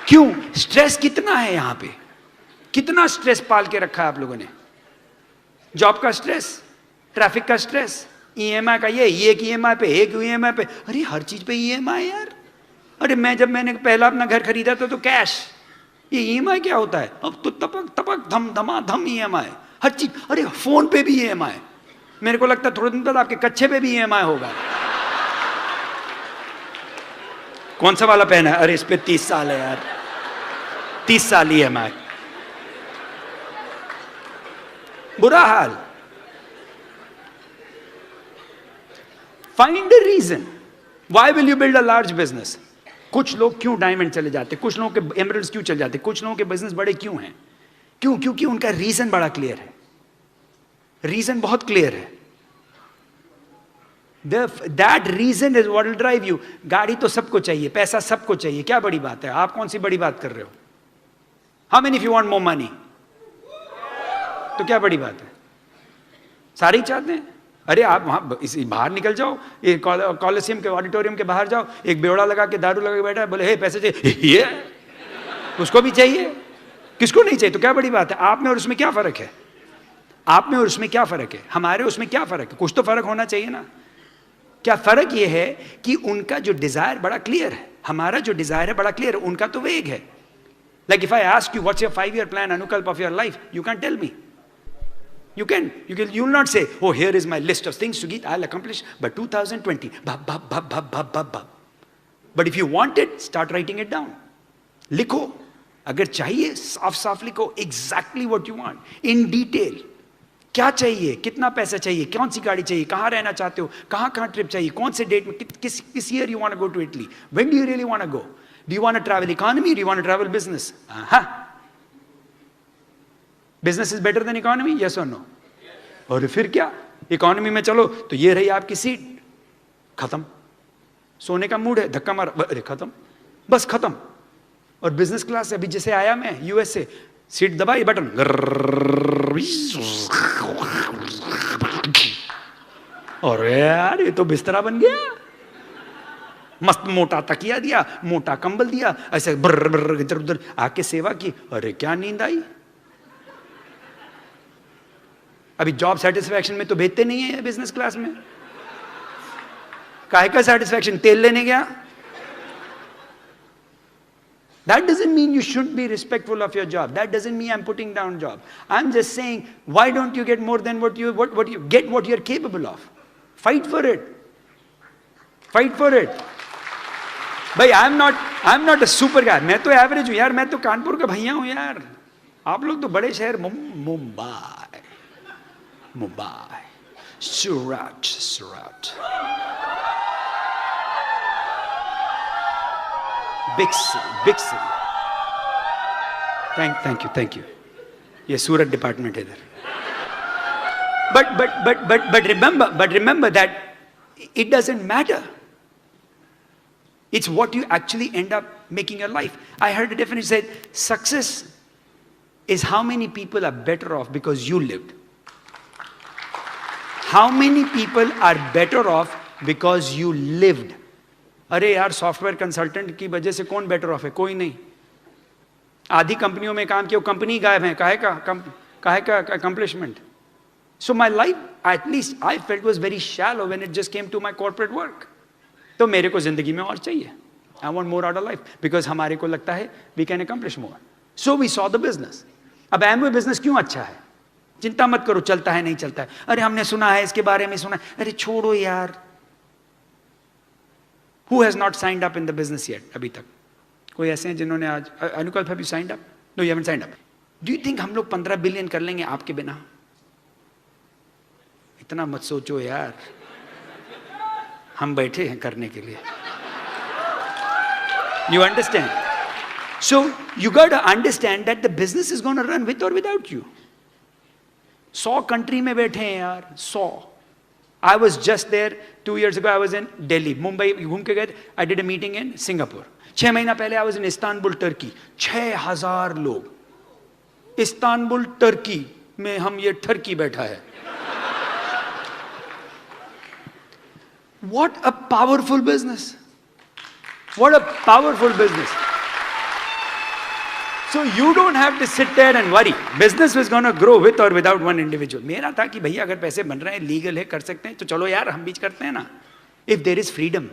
क्यों? स्ट्रेस कितना है यहां पे, कितना स्ट्रेस पाल के रखा है आप लोगों ने. जॉब का स्ट्रेस, ट्रैफिक का स्ट्रेस, ईएमआई का ये एक ईएमआई पे, एक ईएमआई पे, अरे हर चीज पे ईएमआई यार. अरे मैंने पहला अपना घर खरीदा था तो कैश, ये ईएमआई क्या होता है? अब तो तपक तपक धम धमा धम ईएमआई हर चीज. अरे फोन पे भी ईएमआई. मेरे को लगता है थोड़े दिन बाद आपके कच्चे पे भी ईएमआई होगा. कौन सा वाला पहना है? अरे इस पे 30 साल है यार, 30 साल ईएमआई. बुरा हाल. Find the reason. Why will you build a large business? कुछ लोग क्यों डायमंड चले जाते, कुछ लोगों के एमरल्ड्स क्यों चले जाते, कुछ लोगों के बिजनेस बड़े क्यों हैं? क्यों? क्योंकि उनका रीजन बड़ा क्लियर है. रीजन बहुत क्लियर है. That reason is what will drive you. गाड़ी तो सबको चाहिए, पैसा सबको चाहिए, क्या बड़ी बात है? आप कौन सी बड़ी बात कर रहे हो? How many if you want more money? तो क्या बड़ी बात है? सारे ही चाहते हैं. अरे आप वहां बाहर निकल जाओ, ये कॉलेजियम के ऑडिटोरियम के बाहर जाओ, एक बेवड़ा लगा के दारू लगा के बैठा है, बोले हे पैसे चाहिए, ये उसको भी चाहिए, किसको नहीं चाहिए? तो क्या बड़ी बात है? आप में और उसमें क्या फर्क है? आप में और उसमें क्या फर्क है? हमारे उसमें क्या फर्क है? कुछ तो फर्क होना चाहिए ना. क्या फर्क ये है कि उनका जो डिजायर बड़ा क्लियर है, हमारा जो डिजायर है बड़ा क्लियर है, उनका तो वेग है. Like if I ask you what's your 5-year plan, Anukalp, of your life, you can't tell me. You'll not say, oh, here is my list of things, Sugit, I'll accomplish by 2020. But if you want it, start writing it down. लिखो. अगर चाहिए साफ साफ लिखो, exactly what you want, in detail. क्या चाहिए, कितना पैसा चाहिए, कौन सी गाड़ी चाहिए, कहाँ रहना चाहते हो, कहाँ ट्रिप चाहिए, कौन से डेट में, किस year you want to go to Italy, when do you really want to go, do you want to travel economy, do you want to travel business? Business is better than economy, yes और no? और फिर क्या, economy में चलो तो ये रही आपकी सीट, खत्म. सोने का मूड है, धक्का मार, अरे खत्म, बस खत्म. और बिजनेस क्लास अभी जैसे आया मैं यूएस से, सीट दबाई बटन, और यार ये तो बिस्तरा बन गया. मस्त मोटा तकिया दिया, मोटा कंबल दिया, ऐसे ब्र इधर उधर आके सेवा की. अरे क्या नींद आई. अभी जॉब सेटिस्फैक्शन में तो भेजते नहीं है बिजनेस क्लास में. काहे का सेटिस्फैक्शन? तेल लेने गया. That doesn't mean you shouldn't be respectful of your job. That doesn't mean I'm putting down job. I'm just saying, why don't you get more than what you get what you're capable of? Fight for it. Fight for it. भाई I'm not a super guy. मैं तो average हूँ यार, मैं तो कानपुर का भैया हूँ यार. आप लोग तो बड़े शहर, मुंबई, सूरत, big city. Thank you. ये सूरत डिपार्टमेंट है इधर. But remember that it doesn't matter. It's what you actually end up making your life. I heard a definition said, success is how many people are better off because you lived. How many people are better off because you lived? अरे यार software consultant की वजह से कौन better of है? कोई नहीं. आधी कंपनियों में काम किया, कंपनी गायब है. काहे का accomplishment? So my life, at least I felt, was very shallow when it just came to my corporate work. तो मेरे को जिंदगी में और चाहिए. I want more out of life because हमारे को लगता है we can accomplish more. So we saw the business. अब Amway business क्यों अच्छा है? चिंता मत करो, चलता है नहीं चलता है. अरे हमने सुना है, इसके बारे में सुना है. अरे छोड़ो यार. Who has not signed up in the business yet? अभी तक कोई ऐसे हैं जिन्होंने आज अनुकल्प, have you signed up? No, you haven't signed up. Do you think हम लोग 15 बिलियन कर लेंगे आपके बिना? इतना मत सोचो यार, हम बैठे हैं करने के लिए. You understand? So you got to understand that the business is going to run with or without you. 100 country में बैठे हैं यार, 100. I was just there 2 years ago. I was in Delhi, Mumbai घूम के गए. I did a meeting in Singapore. 6 महीना पहले I was in Istanbul, Turkey. 6,000 लोग. इस्तांबुल टर्की में हम ये ठरकी बैठा है. What a powerful business. What a powerful business. So you don't have to sit there and worry. Business is going to grow with or without one individual. मेरा था कि भैया अगर पैसे बन रहे हैं, लीगल है, कर सकते हैं, तो चलो यार हम बीच करते हैं ना. If there is freedom,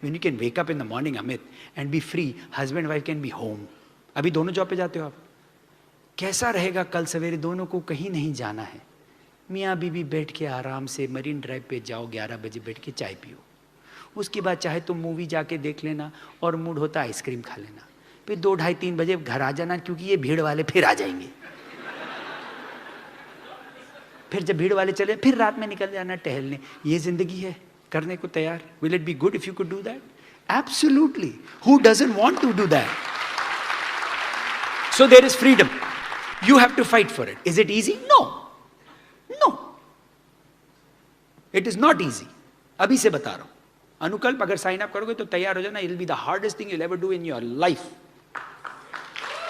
when you can wake up in the morning, Amit, and be free, husband and wife can be home. अभी दोनों जॉब पे जाते हो आप. कैसा रहेगा कल सवेरे, दोनों को कहीं नहीं जाना है, मियाँ बीवी बैठ के आराम से मरीन ड्राइव पे जाओ, 11 बजे बैठ के चाय पियो. उसके बाद चाहे तुम मूवी जाके देख लेना, और मूड होता आइसक्रीम खा लेना. फिर 2, 2:30, 3 बजे घर आ जाना, क्योंकि ये भीड़ वाले फिर आ जाएंगे. फिर जब भीड़ वाले चले, फिर रात में निकल जाना टहलने. ये जिंदगी है, करने को तैयार. Will it be good if you could do that? Absolutely. Who doesn't want to do that? So there is freedom. You have to fight for it. Is it easy? No. No. It is not easy. अभी से बता रहा हूं. अनुकल्प अगर sign up करोगे तो तैयार हो जाना. It will be the hardest thing you'll ever do in your life.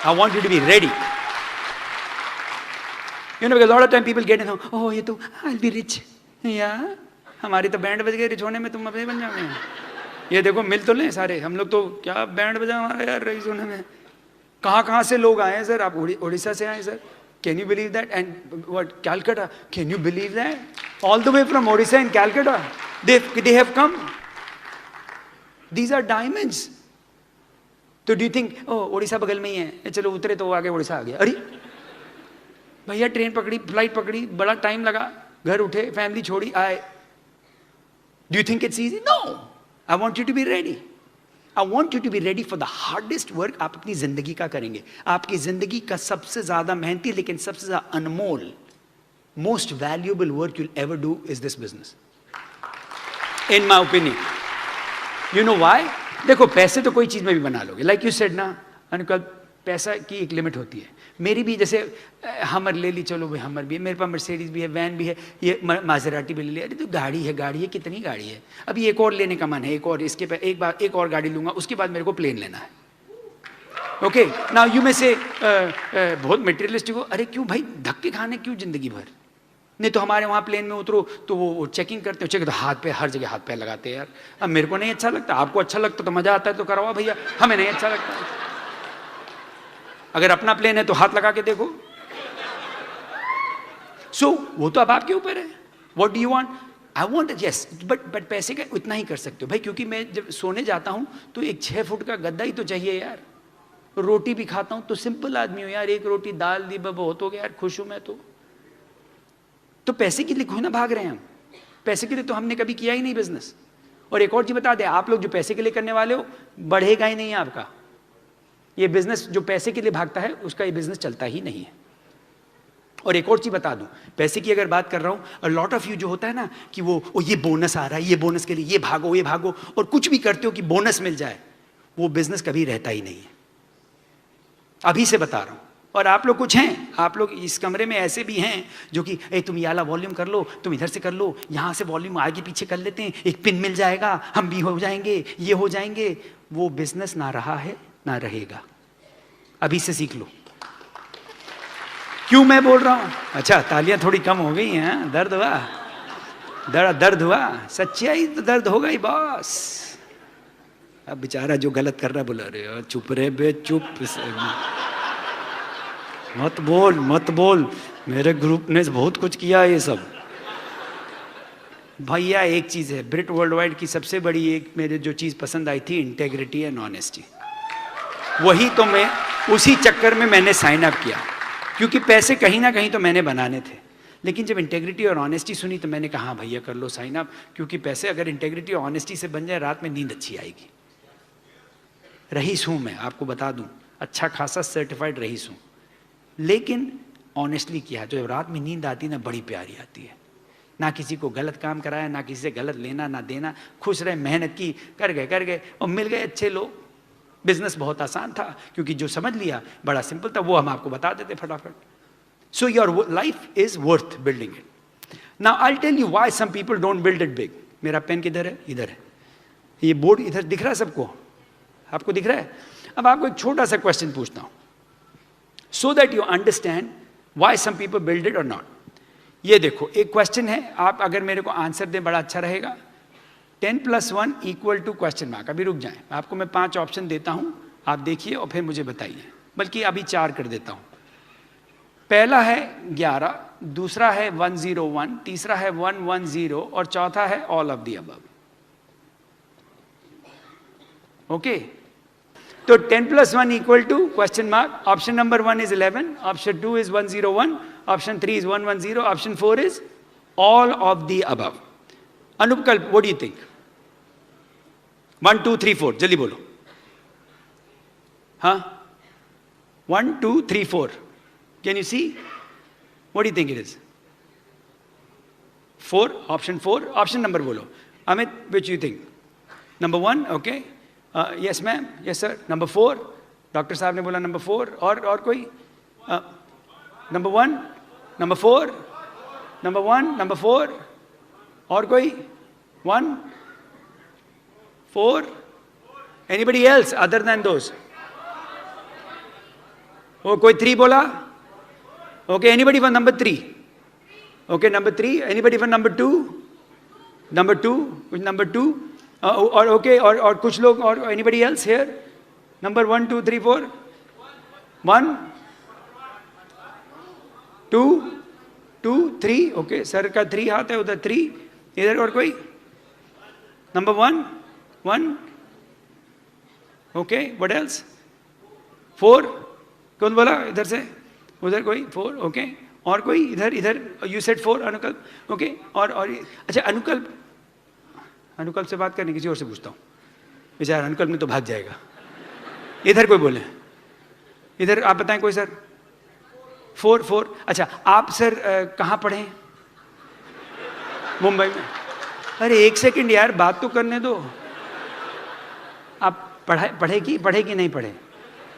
I want you to be ready. You know, because a lot of time people get in, oh, ये तो I'll be rich. Yeah. हमारी तो band बज गए rich होने में, तुम अपने बन जाओगे. ये देखो मिल तो लें सारे. हम लोग तो क्या बैंड बजा हमारा यार रईस होने में. कहाँ से लोग आए हैं सर? आप उड़ीसा से आए sir. Can you believe that? And what, Calcutta? Can you believe that? All the way from Odisha and Calcutta, they have come. These are diamonds. तो do you think, oh, Orissa बगल में ही है, चलो उतरे तो आगे उड़ीसा आ गया. अरे भैया ट्रेन पकड़ी, फ्लाइट पकड़ी, बड़ा टाइम लगा, घर उठे, फैमिली छोड़ी, आए. Do you think it's easy? No. I want you to be ready. I want you to be ready for the hardest work आप अपनी जिंदगी का करेंगे. आपकी जिंदगी का सबसे ज्यादा मेहनती लेकिन सबसे ज्यादा अनमोल, most valuable work you'll ever do is this business. In my opinion. You know why? देखो पैसे तो कोई चीज में भी बना लोगे. Like you said ना, अनुकल्प, पैसा की एक लिमिट होती है. मेरी भी जैसे हमर ले ली, चलो भाई हमर भी है, मेरे पास मर्सिडीज भी है, वैन भी है, ये मासेराटी भी ले ली. अरे तो गाड़ी है, कितनी गाड़ी है. अभी एक और लेने का मन है, एक और, इसके पे एक और गाड़ी लूंगा, उसके बाद मेरे को प्लेन लेना है. ओके, नाउ यू में से बहुत मटेरियलिस्टिक हो. अरे क्यों भाई धक्के खाने, क्यों जिंदगी भर. नहीं तो हमारे वहाँ प्लेन में उतरो तो वो चेकिंग करते हो, चेक तो हाथ पे, हर जगह हाथ पे लगाते हैं यार. अब मेरे को नहीं अच्छा लगता, आपको अच्छा लगता तो मजा आता है तो करवाओ भैया, हमें नहीं अच्छा लगता. अगर अपना प्लेन है तो हाथ लगा के देखो. सो वो तो अब आपके ऊपर है. What do you want? I want, yes, but पैसे का उतना ही कर सकते हो भाई, क्योंकि मैं जब सोने जाता हूं तो एक 6 फुट का गद्दा ही तो चाहिए यार. रोटी भी खाता हूं तो सिंपल आदमी हूं यार, एक रोटी दाल दी बहुत हो गया यार, खुश हूं मैं. तो पैसे के लिए क्यों ना भाग रहे हैं हम? पैसे के लिए तो हमने कभी किया ही नहीं बिजनेस. और एक और चीज बता दें, आप लोग जो पैसे के लिए करने वाले हो, बढ़ेगा ही नहीं आपका ये बिजनेस. जो पैसे के लिए भागता है उसका ये बिजनेस चलता ही नहीं है. और एक और चीज बता दूं, पैसे की अगर बात कर रहा हूं, अ लॉट ऑफ यू जो होता है ना कि वो ये बोनस आ रहा है, ये बोनस के लिए ये भागो, और कुछ भी करते हो कि बोनस मिल जाए, वो बिजनेस कभी रहता ही नहीं है. अभी से बता रहा हूं. और आप लोग कुछ हैं, आप लोग इस कमरे में ऐसे भी हैं जो कि तुम ये वाला वॉल्यूम कर लो, तुम इधर से कर लो, यहाँ से वॉल्यूम आगे पीछे कर लेते हैं, एक पिन मिल जाएगा, हम भी हो जाएंगे, ये हो जाएंगे. वो बिजनेस ना रहा है ना रहेगा. अभी से सीख लो. क्यों मैं बोल रहा हूं? अच्छा, तालियां थोड़ी कम हो गई हैं. दर्द हुआ, दर्द हुआ. सच्चाई तो दर्द होगा ही बॉस. अब बेचारा जो गलत कर रहा बोला, अरे चुप रे बे, चुप, मत बोल. मेरे ग्रुप ने बहुत कुछ किया ये सब. भैया एक चीज है, ब्रिट वर्ल्ड वाइड की सबसे बड़ी एक मेरे जो चीज पसंद आई थी, इंटेग्रिटी एंड ऑनेस्टी। वही तो मैं उसी चक्कर में मैंने साइन अप किया, क्योंकि पैसे कहीं ना कहीं तो मैंने बनाने थे। लेकिन जब इंटेग्रिटी और ऑनेस्टी सुनी तो मैंने कहा हाँ भैया कर लो साइन अप, क्योंकि पैसे अगर इंटेग्रिटी और ऑनेस्टी से बन जाए रात में नींद अच्छी आएगी। रईस हूँ मैं, आपको बता दूँ, अच्छा खासा सर्टिफाइड रईस हूँ, लेकिन ऑनेस्टली किया। जो रात में नींद आती ना, बड़ी प्यारी आती है। ना किसी को गलत काम कराया, ना किसी से गलत लेना ना देना, खुश रहे, मेहनत की, कर गए और मिल गए अच्छे लोग। बिजनेस बहुत आसान था, क्योंकि जो समझ लिया बड़ा सिंपल था, वो हम आपको बता देते फटाफट। So your life is worth building it. Now I tell you why some people don't build it big. मेरा पेन किधर है? इधर है। ये बोर्ड इधर दिख रहा है सबको? आपको दिख रहा है? अब आपको एक छोटा सा क्वेश्चन पूछता हूं, so that you understand why some people build it और नॉट। ये देखो, एक क्वेश्चन है, आप अगर मेरे को आंसर दें बड़ा अच्छा रहेगा। 10 + 1 = क्वेश्चन मार्क। अभी रुक जाएं, आपको मैं 5 ऑप्शन देता हूं, आप देखिए और फिर मुझे बताइए, बल्कि अभी 4 कर देता हूं। पहला है 11, दूसरा है 101, तीसरा है 110 और चौथा है all of the above. Okay, तो 10 + 1 = question mark. Option number 1 is 11, option 2 is 101, option 3 is 110, option 4 is all of the above. अनुपकल्प, what do you think? 1 2 3 4, जल्दी बोलो। हाँ, 1 2 3 4, can you see? What do you think it is? 4, option 4, option number बोलो। Amit, which you think? Number 1, okay. Yes ma'am, yes sir. Number 4, doctor साहब ने बोला number 4, और कोई? Number 1, number 4, number 1, number 4, और कोई? 1 4, anybody else other than those? Oh, कोई 3 बोला? Okay, anybody for number 3? Okay, number 3, anybody for number 2? Number 2, which number 2? और ओके, और कुछ लोग, और anybody else here? Number 1 2 3 4, 1 2 2 3, okay, sir का 3 हाथ है उधर, 3 इधर, और कोई? Number 1 1, okay, what else? 4, कौन बोला इधर से? उधर कोई? 4, ओके, और कोई? इधर यू सेड 4, अनुकल्प, ओके, और अच्छा, अनुकल्प से बात करने, किसी और से पूछता हूँ, बेचारा अनुकल्प में तो भाग जाएगा। इधर कोई बोले? इधर आप बताएं कोई सर? 4, अच्छा, आप सर कहाँ पढ़े? मुंबई में। अरे 1 सेकंड यार, बात तो करने दो। आप पढ़े कि नहीं पढ़े?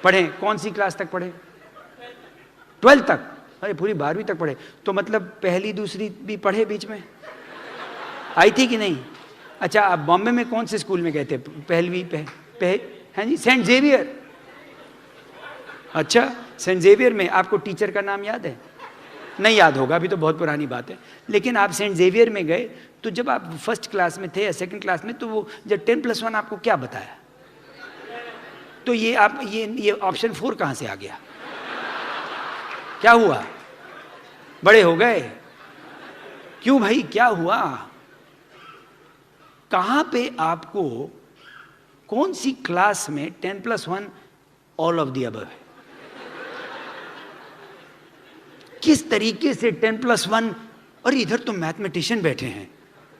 पढ़े, कौन सी क्लास तक पढ़े? 12th तक? अरे पूरी 12वीं तक पढ़े, तो मतलब पहली दूसरी भी पढ़े बीच में? आई थी कि नहीं? अच्छा, आप बॉम्बे में कौन से स्कूल में गए थे? पहलवी हैं जी, सेंट जेवियर। अच्छा, सेंट जेवियर में आपको टीचर का नाम याद है? नहीं याद होगा, अभी तो बहुत पुरानी बात है। लेकिन आप सेंट जेवियर में गए, तो जब आप फर्स्ट क्लास में थे या सेकंड क्लास में, तो वो जब 10 + 1 आपको क्या बताया? तो ये आप ये ऑप्शन 4 कहाँ से आ गया? क्या हुआ? बड़े हो गए? क्यों भाई, क्या हुआ? कहां पे आपको, कौन सी क्लास में 10 + 1 ऑल ऑफ द अबव है? किस तरीके से 10 + 1? और इधर तो मैथमेटिशियन बैठे हैं।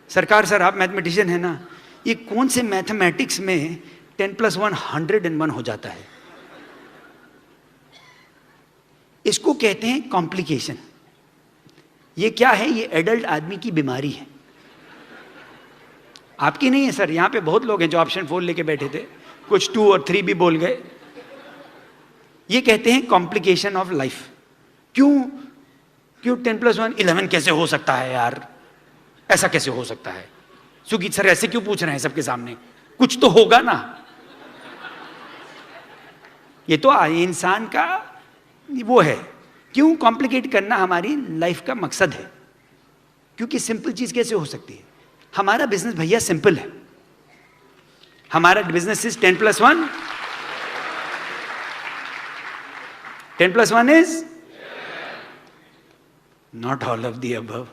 सरकार सर, आप मैथमेटिशियन है ना, ये कौन से मैथमेटिक्स में 10 + 1 101 हो जाता है? इसको कहते हैं कॉम्प्लिकेशन। ये क्या है? ये एडल्ट आदमी की बीमारी है, आपकी नहीं है सर। यहां पे बहुत लोग हैं जो ऑप्शन 4 लेके बैठे थे, कुछ 2 और 3 भी बोल गए। ये कहते हैं कॉम्प्लिकेशन ऑफ लाइफ। क्यों 10 + 1 11 कैसे हो सकता है यार? ऐसा कैसे हो सकता है? सुगीत सर ऐसे क्यों पूछ रहे हैं सबके सामने? कुछ तो होगा ना। ये तो इंसान का वो है। क्यों कॉम्प्लिकेट करना हमारी लाइफ का मकसद है, क्योंकि सिंपल चीज कैसे हो सकती है? हमारा बिजनेस भैया सिंपल है। हमारा business is 10 + 1। 10 + 1 is not all of the above,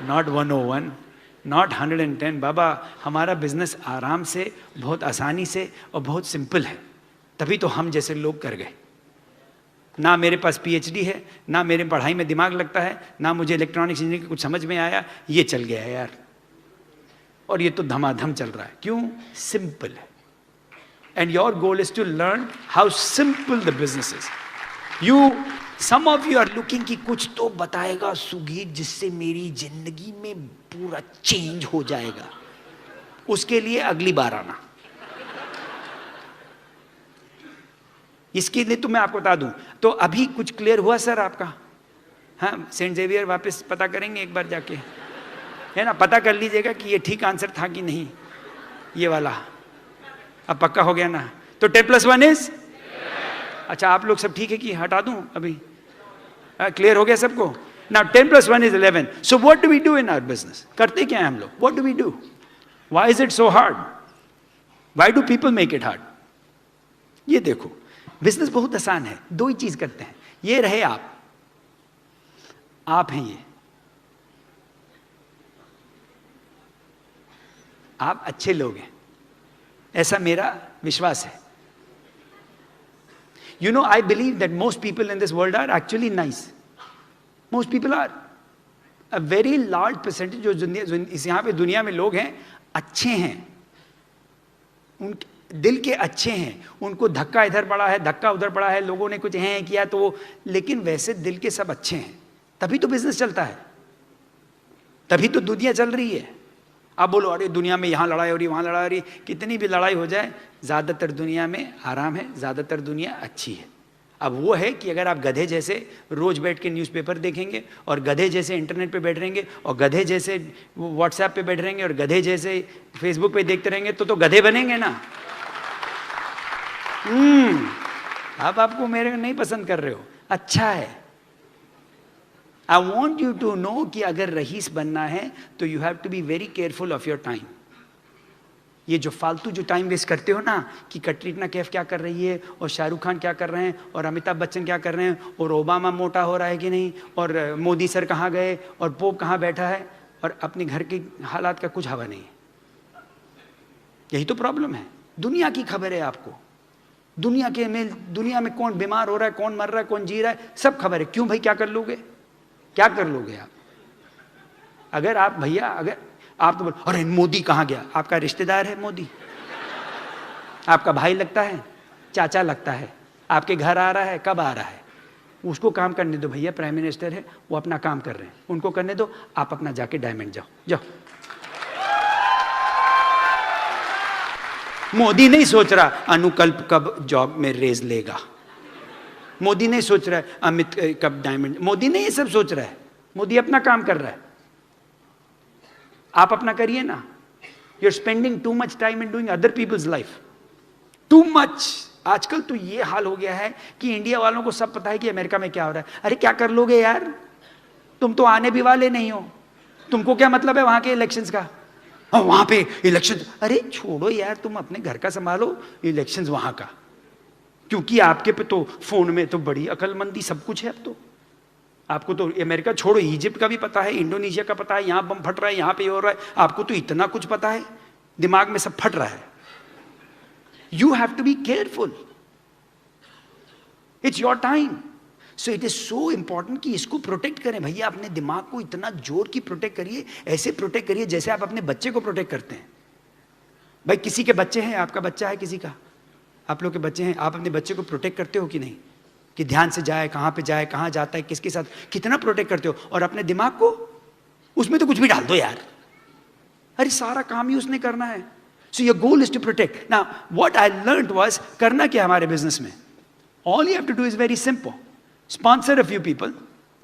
not 101, not 110। बाबा हमारा बिजनेस आराम से, बहुत आसानी से और बहुत सिंपल है, तभी तो हम जैसे लोग कर गए। ना मेरे पास पीएचडी है, ना मेरे पढ़ाई में दिमाग लगता है, ना मुझे इलेक्ट्रॉनिक्स इंजीनियरिंग कुछ समझ में आया, ये चल गया है यार। और ये तो धमाधम चल रहा है, क्यों? सिंपल है। And your goal is to learn how simple the business is. Some of you are looking कि कुछ तो बताएगा सुगीत जिससे मेरी जिंदगी में पूरा चेंज हो जाएगा। उसके लिए अगली बार आना। इसके लिए तो मैं आपको बता दूं, तो अभी कुछ क्लियर हुआ सर आपका? हाँ, सेंट जेवियर वापस पता करेंगे एक बार जाके, है ना? पता कर लीजिएगा कि ये ठीक आंसर था कि नहीं, ये वाला। अब पक्का हो गया ना? तो 10+1 इज? अच्छा, आप लोग सब ठीक है कि हटा दूं अभी? क्लियर हो गया सबको? Now 10+1 is 11। So what do we do in our business? करते क्या है हम लोग? What do we do? Why is it so hard? Why do people make it hard? ये देखो, बिजनेस बहुत आसान है। दो ही चीज करते हैं। ये रहे आप हैं ये, आप अच्छे लोग हैं, ऐसा मेरा विश्वास है। You know, I believe that most people in this world are actually nice. Most people are. A very large percentage जो इस यहाँ पे दुनिया में लोग हैं, अच्छे हैं, उन दिल के अच्छे हैं। उनको धक्का इधर पड़ा है, धक्का उधर पड़ा है, लोगों ने कुछ हैं किया तो वो, लेकिन वैसे दिल के सब अच्छे हैं। तभी तो बिजनेस चलता है, तभी तो दुनिया चल रही है। आप बोलो अरे दुनिया में यहाँ लड़ाई हो रही, वहाँ लड़ाई हो रही, कितनी भी लड़ाई हो जाए, ज़्यादातर दुनिया में आराम है, ज़्यादातर दुनिया अच्छी है। अब वो है कि अगर आप गधे जैसे रोज बैठ के न्यूज़पेपर देखेंगे और गधे जैसे इंटरनेट पे बैठ रहेंगे और गधे जैसे व्हाट्सएप पे बैठ रहेंगे और गधे जैसे फेसबुक पे देखते रहेंगे तो गधे बनेंगे ना। आप आपको मेरे नहीं पसंद कर रहे हो, अच्छा है। I want you to know कि अगर रईस बनना है तो you have to be very careful of your time. ये जो फालतू जो टाइम वेस्ट करते हो ना कि कटरीना कैफ क्या कर रही है और शाहरुख खान क्या कर रहे हैं और अमिताभ बच्चन क्या कर रहे हैं और ओबामा मोटा हो रहा है कि नहीं और मोदी सर कहाँ गए और पोप कहाँ बैठा है और अपने घर के हालात का कुछ हवा नहीं है। यही तो प्रॉब्लम है। दुनिया की खबर है आपको, दुनिया में कौन बीमार हो रहा है, कौन मर रहा है, कौन जी रहा है, सब खबर है। क्यों भाई? क्या कर लोगे? क्या कर लोगे आप? अगर आप भैया, अगर आप तो बोल अरे मोदी कहाँ गया, आपका रिश्तेदार है मोदी, आपका भाई लगता है, चाचा लगता है, आपके घर आ रहा है, कब आ रहा है? उसको काम करने दो भैया, प्राइम मिनिस्टर है, वो अपना काम कर रहे हैं, उनको करने दो, आप अपना जाके डायमंड जाओ। मोदी नहीं सोच रहा अनुकल्प कब जॉब में रेज लेगा, मोदी नहीं सोच रहा है अमित कब डायमंड, मोदी नहीं ये सब सोच रहा है। मोदी अपना काम कर रहा है, आप अपना करिए ना। You are spending too much time in doing other people's life, too much. आजकल तो ये हाल हो गया है कि इंडिया वालों को सब पता है कि अमेरिका में क्या हो रहा है। अरे क्या कर लोगे यार, तुम तो आने भी वाले नहीं हो, तुमको क्या मतलब है वहां के इलेक्शंस का? वहां पे इलेक्शन, अरे छोड़ो यार, तुम अपने घर का संभालो, इलेक्शंस वहां का। क्योंकि आपके पे तो फोन में तो बड़ी अकलमंदी सब कुछ है। अब तो आपको तो अमेरिका छोड़ो, इजिप्ट का भी पता है, इंडोनेशिया का पता है, यहां बम फट रहा है, यहां पे हो रहा है, आपको तो इतना कुछ पता है, दिमाग में सब फट रहा है। You have to be careful, it's your time. So it is so important कि इसको प्रोटेक्ट करें भैया। अपने दिमाग को इतना जोर की प्रोटेक्ट करिए, ऐसे प्रोटेक्ट करिए जैसे आप अपने बच्चे को प्रोटेक्ट करते हैं। भाई किसी के बच्चे हैं, आपका बच्चा है किसी का, आप लोग के बच्चे हैं, आप अपने बच्चे को प्रोटेक्ट करते हो कि नहीं? कि ध्यान से जाए, कहाँ पे जाए, कहाँ जाता है, किसके साथ, कितना प्रोटेक्ट करते हो? और अपने दिमाग को उसमें तो कुछ भी डाल दो यार, अरे सारा काम ही उसने करना है। So your goal is to protect. Now what I learned was, करना क्या हमारे बिजनेस में, all you have to do is very simple, sponsor a few people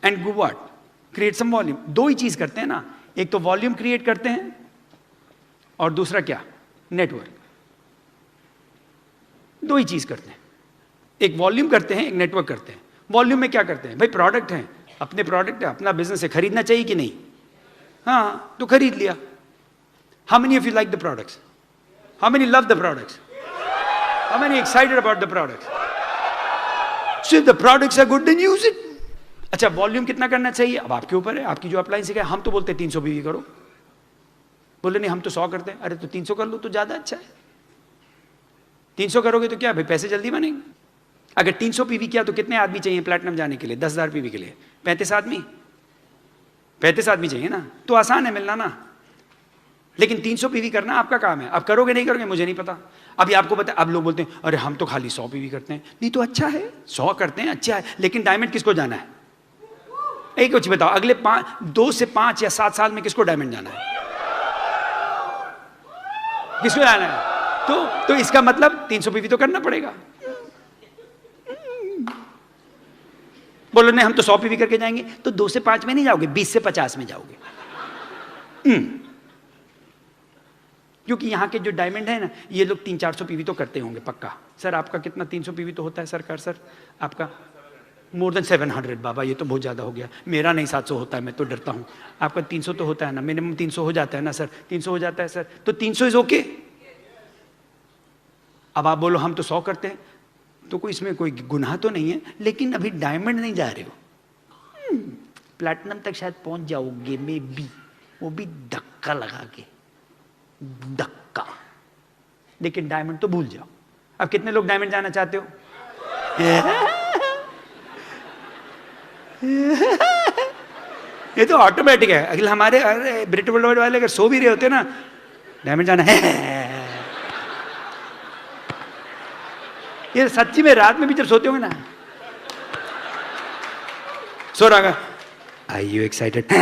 and go what, create some volume. दो ही चीज करते हैं ना, एक तो वॉल्यूम क्रिएट करते हैं और दूसरा क्या, नेटवर्क। दो ही चीज करते हैं, एक वॉल्यूम करते हैं, एक नेटवर्क करते हैं। वॉल्यूम में क्या करते हैं भाई, प्रोडक्ट है, अपने प्रोडक्ट है, अपना बिजनेस है, खरीदना चाहिए कि नहीं? हाँ, तो खरीद लिया। How many of you like the products? How many love the products? How many excited about the products? So if the products are good then use it. अच्छा, वॉल्यूम कितना करना चाहिए अब आपके ऊपर है, आपकी जो अप्लायंस है। हम तो बोलते हैं 300 बीवी करो, बोले नहीं हम तो 100 करते हैं। अरे तो 300 कर लो तो ज्यादा अच्छा है। 300 करोगे तो क्या भाई पैसे जल्दी बनेंगे। अगर 300 पीवी किया तो कितने आदमी चाहिए प्लैटिनम जाने के लिए? 10,000 पीवी के लिए 35 आदमी, 35 आदमी चाहिए ना, तो आसान है मिलना ना। लेकिन 300 पीवी करना आपका काम है। अब करोगे नहीं करोगे मुझे नहीं पता। अभी आपको पता, अब लोग बोलते हैं अरे हम तो खाली 100 पीवी करते हैं। नहीं तो अच्छा है, 100 करते हैं अच्छा है, लेकिन डायमंड किसको जाना है? एक कुछ बताओ, अगले 2 से 5 या 7 साल में किसको डायमंड जाना है? किसको जाना है? तो इसका मतलब 300 पीवी तो करना पड़ेगा। बोलो नहीं हम तो 100 पीवी करके जाएंगे, तो 2 से 5 में नहीं जाओगे, 20 से 50 में जाओगे। क्योंकि यहाँ के जो डायमंड है ना, ये लोग 300-400 पीवी तो करते होंगे पक्का। सर आपका कितना 300 पीवी तो होता है सरकार? सर आपका मोर देन 700। बाबा ये तो बहुत ज़्यादा हो गया, मेरा नहीं 700 होता है, मैं तो डरता हूँ। आपका 300 तो होता है ना, मिनिमम 300 हो जाता है ना सर? 300 हो जाता है सर, तो 300 इज ओके। अब आप बोलो हम तो 100 करते हैं, तो कोई इसमें कोई गुनाह तो नहीं है, लेकिन अभी डायमंड नहीं जा रहे हो। प्लैटिनम तक शायद पहुंच जाओगे मे बी, वो भी धक्का लगा के, धक्का। लेकिन डायमंड तो भूल जाओ। अब कितने लोग डायमंड जाना चाहते हो? ये तो ऑटोमेटिक है। अगले हमारे ब्रिट वर्ल्ड वाले अगर सो भी रहे होते ना, डायमंड जाना है, ये सच्ची में रात में भी जब सोते होंगे ना, सो रहा, आर यू एक्साइटेड?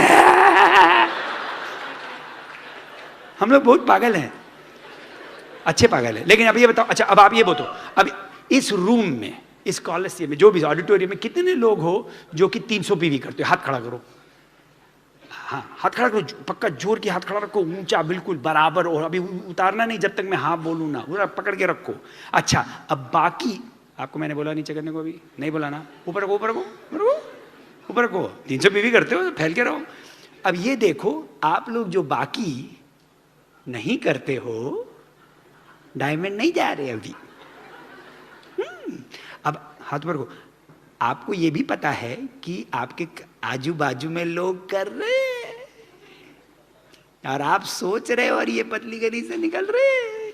हम लोग बहुत पागल हैं, अच्छे पागल हैं। लेकिन अब ये बताओ, अच्छा अब आप ये बताओ, अब इस रूम में, इस कॉलेज में, जो भी ऑडिटोरियम में कितने लोग हो जो कि 300 पीवी करते हो? हाथ खड़ा करो। हाँ हाथ खड़ा करो, पक्का जोर की हाथ खड़ा रखो, ऊंचा बिल्कुल बराबर। और अभी उतारना नहीं जब तक मैं हाँ बोलूँ ना, पूरा पकड़ के रखो। अच्छा अब बाकी, आपको मैंने बोला नीचे करने को, अभी नहीं बोला ना? ऊपर रखो, ऊपर रखो, ऊपर रखो। 300 पीवी करते हो, फैल के रहो। अब ये देखो, आप लोग जो बाकी नहीं करते हो, डायमंड नहीं जा रहे अभी। अब हाथ पर को, आपको ये भी पता है कि आपके आजू बाजू में लोग कर रहे हैं और आप सोच रहे हो और ये पतली गली से निकल रहे हैं,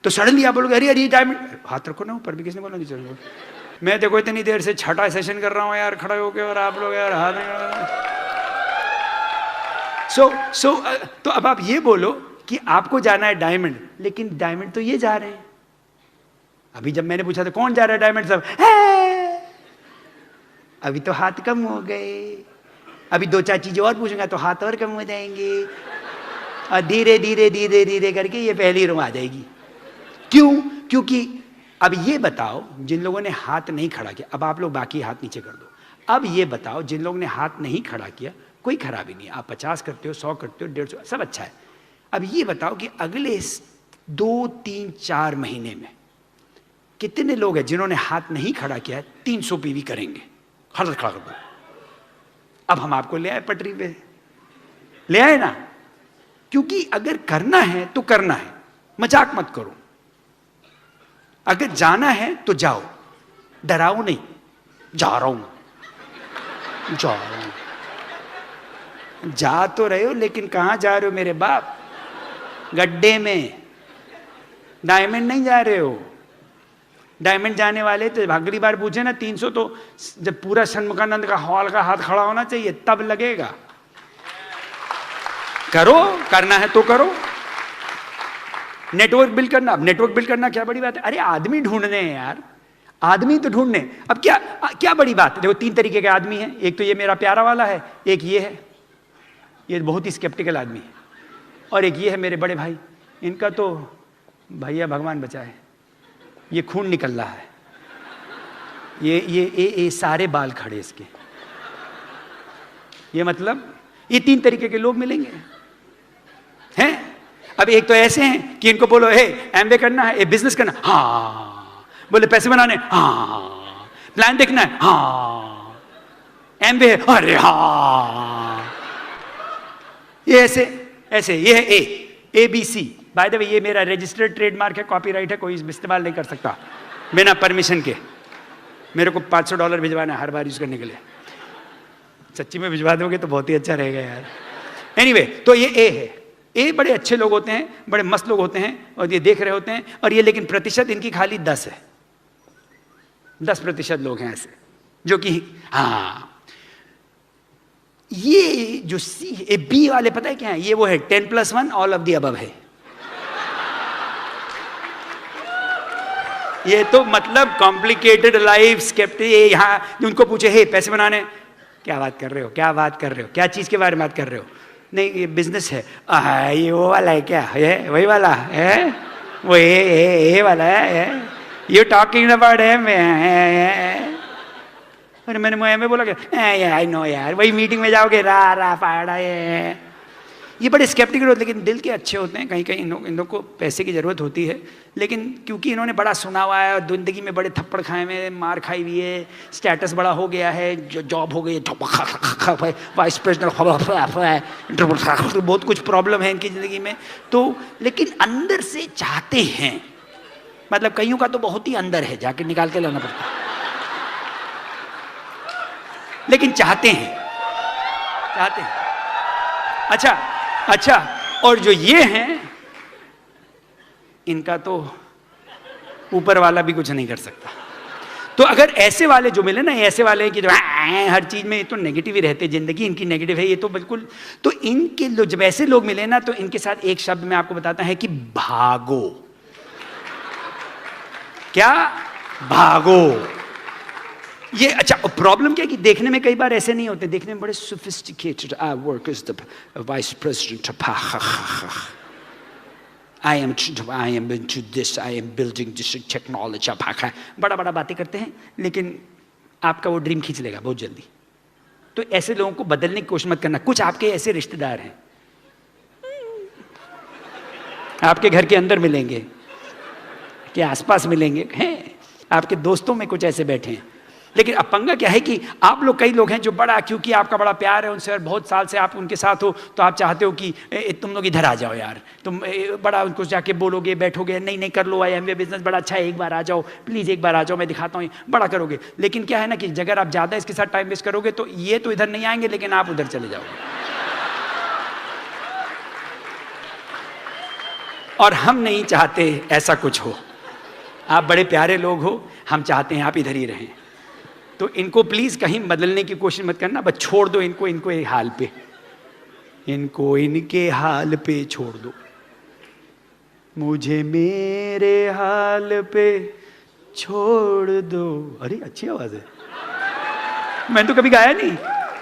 तो सडनली आप बोलोगे अरे अरे डायमंड। हाथ रखो ना ऊपर भी, किसने बोला नीचे? मैं देखो इतनी देर से 6ठा सेशन कर रहा हूं यार खड़े होके, और आप लोग यार हाथ नहीं। तो अब आप ये बोलो कि आपको जाना है डायमंड, लेकिन डायमंड तो ये जा रहे हैं। अभी जब मैंने पूछा था कौन जा रहा है डायमंड, सब अभी तो हाथ कम हो गए। अभी 2-4 चीजें और पूछूंगा तो हाथ और कम हो जाएंगे, और धीरे धीरे धीरे धीरे करके ये पहली रो आ जाएगी। क्यों? क्योंकि अब ये बताओ, जिन लोगों ने हाथ नहीं खड़ा किया, अब आप लोग बाकी हाथ नीचे कर दो। अब ये बताओ, जिन लोगों ने हाथ नहीं खड़ा किया, कोई खराबी नहीं, आप 50 करते हो, 100 करते हो, 150, सब अच्छा है। अब ये बताओ कि अगले 2, 3, 4 महीने में कितने लोग हैं जिन्होंने हाथ नहीं खड़ा किया है 300 पीवी करेंगे? हाथ खड़ा कर दो। अब हम आपको ले आए पटरी पे, ले आए ना, क्योंकि अगर करना है तो करना है, मजाक मत करो। अगर जाना है तो जाओ, डराओ नहीं। जा रहा हूं, जा रहा हूं। जा तो रहे हो, लेकिन कहां जा रहे हो मेरे बाप? गड्ढे में। डायमंड नहीं जा रहे हो। डायमंड जाने वाले तो अगली बार पूछे ना 300, तो जब पूरा षणमुखानंद का हॉल का हाथ खड़ा होना चाहिए, तब लगेगा। करो, करना है तो करो। नेटवर्क बिल्ड करना, अब नेटवर्क बिल्ड करना क्या बड़ी बात है? अरे आदमी ढूंढने हैं यार, आदमी तो ढूंढने। अब क्या बड़ी बात है? देखो 3 तरीके के आदमी हैं। एक तो ये मेरा प्यारा वाला है, एक ये है, ये बहुत ही स्केप्टिकल आदमी है, और एक ये है मेरे बड़े भाई। इनका तो भैया भगवान बचाए, ये खून निकल रहा है, ये सारे बाल खड़े इसके। ये मतलब ये 3 तरीके के लोग मिलेंगे हैं। अब एक तो ऐसे हैं कि इनको बोलो हे एमबे करना है, बिजनेस करना, हाँ। बोले पैसे बनाने, हाँ। प्लान देखना है, हाँ। एमबे है, अरे हाँ। ये ऐसे ये है ABC। बाय द वे ये मेरा रजिस्टर्ड ट्रेडमार्क है, कॉपीराइट है, कोई इस्तेमाल नहीं कर सकता बिना परमिशन के। मेरे को $500 भिजवाना है हर बार यूज करने के लिए। सच्ची में भिजवा दोगे तो बहुत ही अच्छा रहेगा यार। एनीवे, तो ये ए है, ये बड़े अच्छे लोग होते हैं, बड़े मस्त लोग होते हैं और ये देख रहे होते हैं, और ये लेकिन प्रतिशत इनकी खाली 10 है। 10% लोग हैं ऐसे जो कि हाँ, ये जो बी वाले पता है क्या है, ये वो है 10+1 ऑल ऑफ द अबव है। ये तो मतलब कॉम्प्लिकेटेड लाइफ स्केप्टिक। यहाँ उनको पूछे हे पैसे बनाने, क्या बात कर रहे हो, क्या बात कर रहे हो, क्या चीज के बारे में बात कर रहे हो? नहीं ये बिजनेस है। ये वो वाला है क्या, ये वही वाला है, वो ये वाला है, यू टॉकिंग अबाउट है। अरे मैंने बोला क्या, आई नो यार, वही मीटिंग में जाओगे रा फाड़ा ये बड़े स्केप्टिकल होते, लेकिन दिल के अच्छे होते हैं। कहीं कहीं इन लोगों को पैसे की ज़रूरत होती है, लेकिन क्योंकि इन्होंने बड़ा सुना हुआ है और ज़िंदगी में बड़े थप्पड़ खाए हुए, मार खाई हुई है, स्टेटस बड़ा हो गया है, जो जॉब हो गई, वाइस प्रेसिडेंट, बहुत कुछ प्रॉब्लम है इनकी ज़िंदगी में। तो लेकिन अंदर से चाहते हैं, मतलब कईयों का तो बहुत ही अंदर है, जाके निकाल के लाना पड़ता है, लेकिन चाहते हैं। अच्छा, और जो ये हैं, इनका तो ऊपर वाला भी कुछ नहीं कर सकता। तो अगर ऐसे वाले जो मिले ना, ऐसे वाले हैं कि जो हर चीज में तो नेगेटिव ही रहते, जिंदगी इनकी नेगेटिव है, ये तो बिल्कुल। तो इनके जब ऐसे लोग मिले ना, तो इनके साथ एक शब्द मैं आपको बताता है कि भागो। क्या? भागो। ये अच्छा, प्रॉब्लम क्या है कि देखने में कई बार ऐसे नहीं होते, देखने में बड़े sophisticated. I work as the vice president, I am into this, I am building this technology, बड़ा बड़ा बातें करते हैं, लेकिन आपका वो ड्रीम खींच लेगा बहुत जल्दी। तो ऐसे लोगों को बदलने की कोशिश मत करना। कुछ आपके ऐसे रिश्तेदार हैं, आपके घर के अंदर मिलेंगे, के आसपास मिलेंगे, हैं आपके दोस्तों में कुछ ऐसे बैठे हैं। लेकिन अब पंगा क्या है कि आप लोग, कई लोग हैं जो बड़ा, क्योंकि आपका बड़ा प्यार है उनसे और बहुत साल से आप उनके साथ हो, तो आप चाहते हो कि तुम लोग इधर आ जाओ यार, तुम बड़ा उनको जाके बोलोगे, बैठोगे, नहीं कर लो, आई बिजनेस बड़ा अच्छा है, एक बार आ जाओ प्लीज़, एक बार आ जाओ, मैं दिखाता हूँ, बड़ा करोगे। लेकिन क्या है ना कि अगर आप ज़्यादा इसके साथ टाइम वेस्ट करोगे तो ये तो इधर नहीं आएंगे, लेकिन आप उधर चले जाओगे। और हम नहीं चाहते ऐसा कुछ हो। आप बड़े प्यारे लोग हो, हम चाहते हैं आप इधर ही रहें। तो इनको प्लीज कहीं बदलने की कोशिश मत करना, बस छोड़ दो इनको, इनको एक हाल पे, इनको इनके हाल पे छोड़ दो। मुझे मेरे हाल पे छोड़ दो। अरे अच्छी आवाज है, मैंने तो कभी गाया नहीं।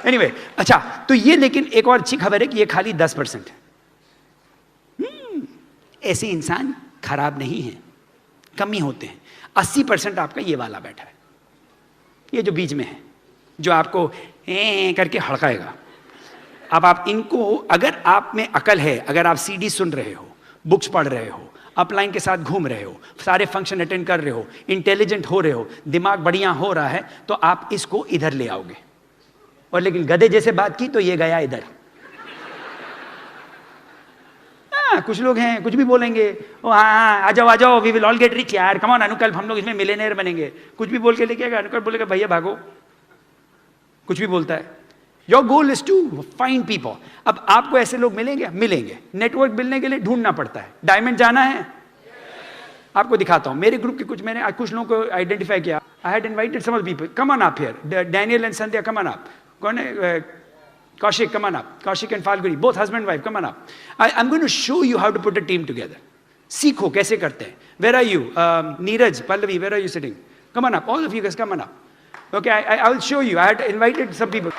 एनीवे, अच्छा, तो ये, लेकिन एक और अच्छी खबर है कि ये खाली 10% है। ऐसे इंसान खराब नहीं है, कम ही होते हैं। 80% आपका ये वाला बैठा है, ये जो बीच में है, जो आपको करके हड़काएगा। अब आप इनको, अगर आप में अकल है, अगर आप सीडी सुन रहे हो, बुक्स पढ़ रहे हो, अपलाइन के साथ घूम रहे हो, सारे फंक्शन अटेंड कर रहे हो, इंटेलिजेंट हो रहे हो, दिमाग बढ़िया हो रहा है, तो आप इसको इधर ले आओगे। और लेकिन गधे जैसे बात की तो ये गया इधर। कुछ लोग हैं कुछ भी बोलेंगे, ओ हाँ आ जाओ, we will all get rich यार, कम ऑन अनुकल, हम लोग इसमें मिलियनेयर बनेंगे। कुछ भी बोल के लेके आएगा, अनुकल बोलेगा भैया भागो, कुछ भी बोलता है। Your goal is to find people. अब आपको ऐसे लोग मिलेंगे। नेटवर्क मिलने के लिए ढूंढना पड़ता है। डायमंड जाना है, आपको दिखाता हूं। मेरे ग्रुप के मैंने कुछ लोगों को आइडेंटिफाई किया। I had invited some of people, come on up here, Daniel and Sandhya, come on up. कौन है? Kaushik, come on up. Kaushik and Falguni, both husband and wife, come on up. I'm going to show you how to put a team together. सीखो कैसे करते हैं। Where are you? Neeraj, Pallavi, where are you sitting? Come on up. All of you guys, come on up. Okay, I will show you. I had invited some people.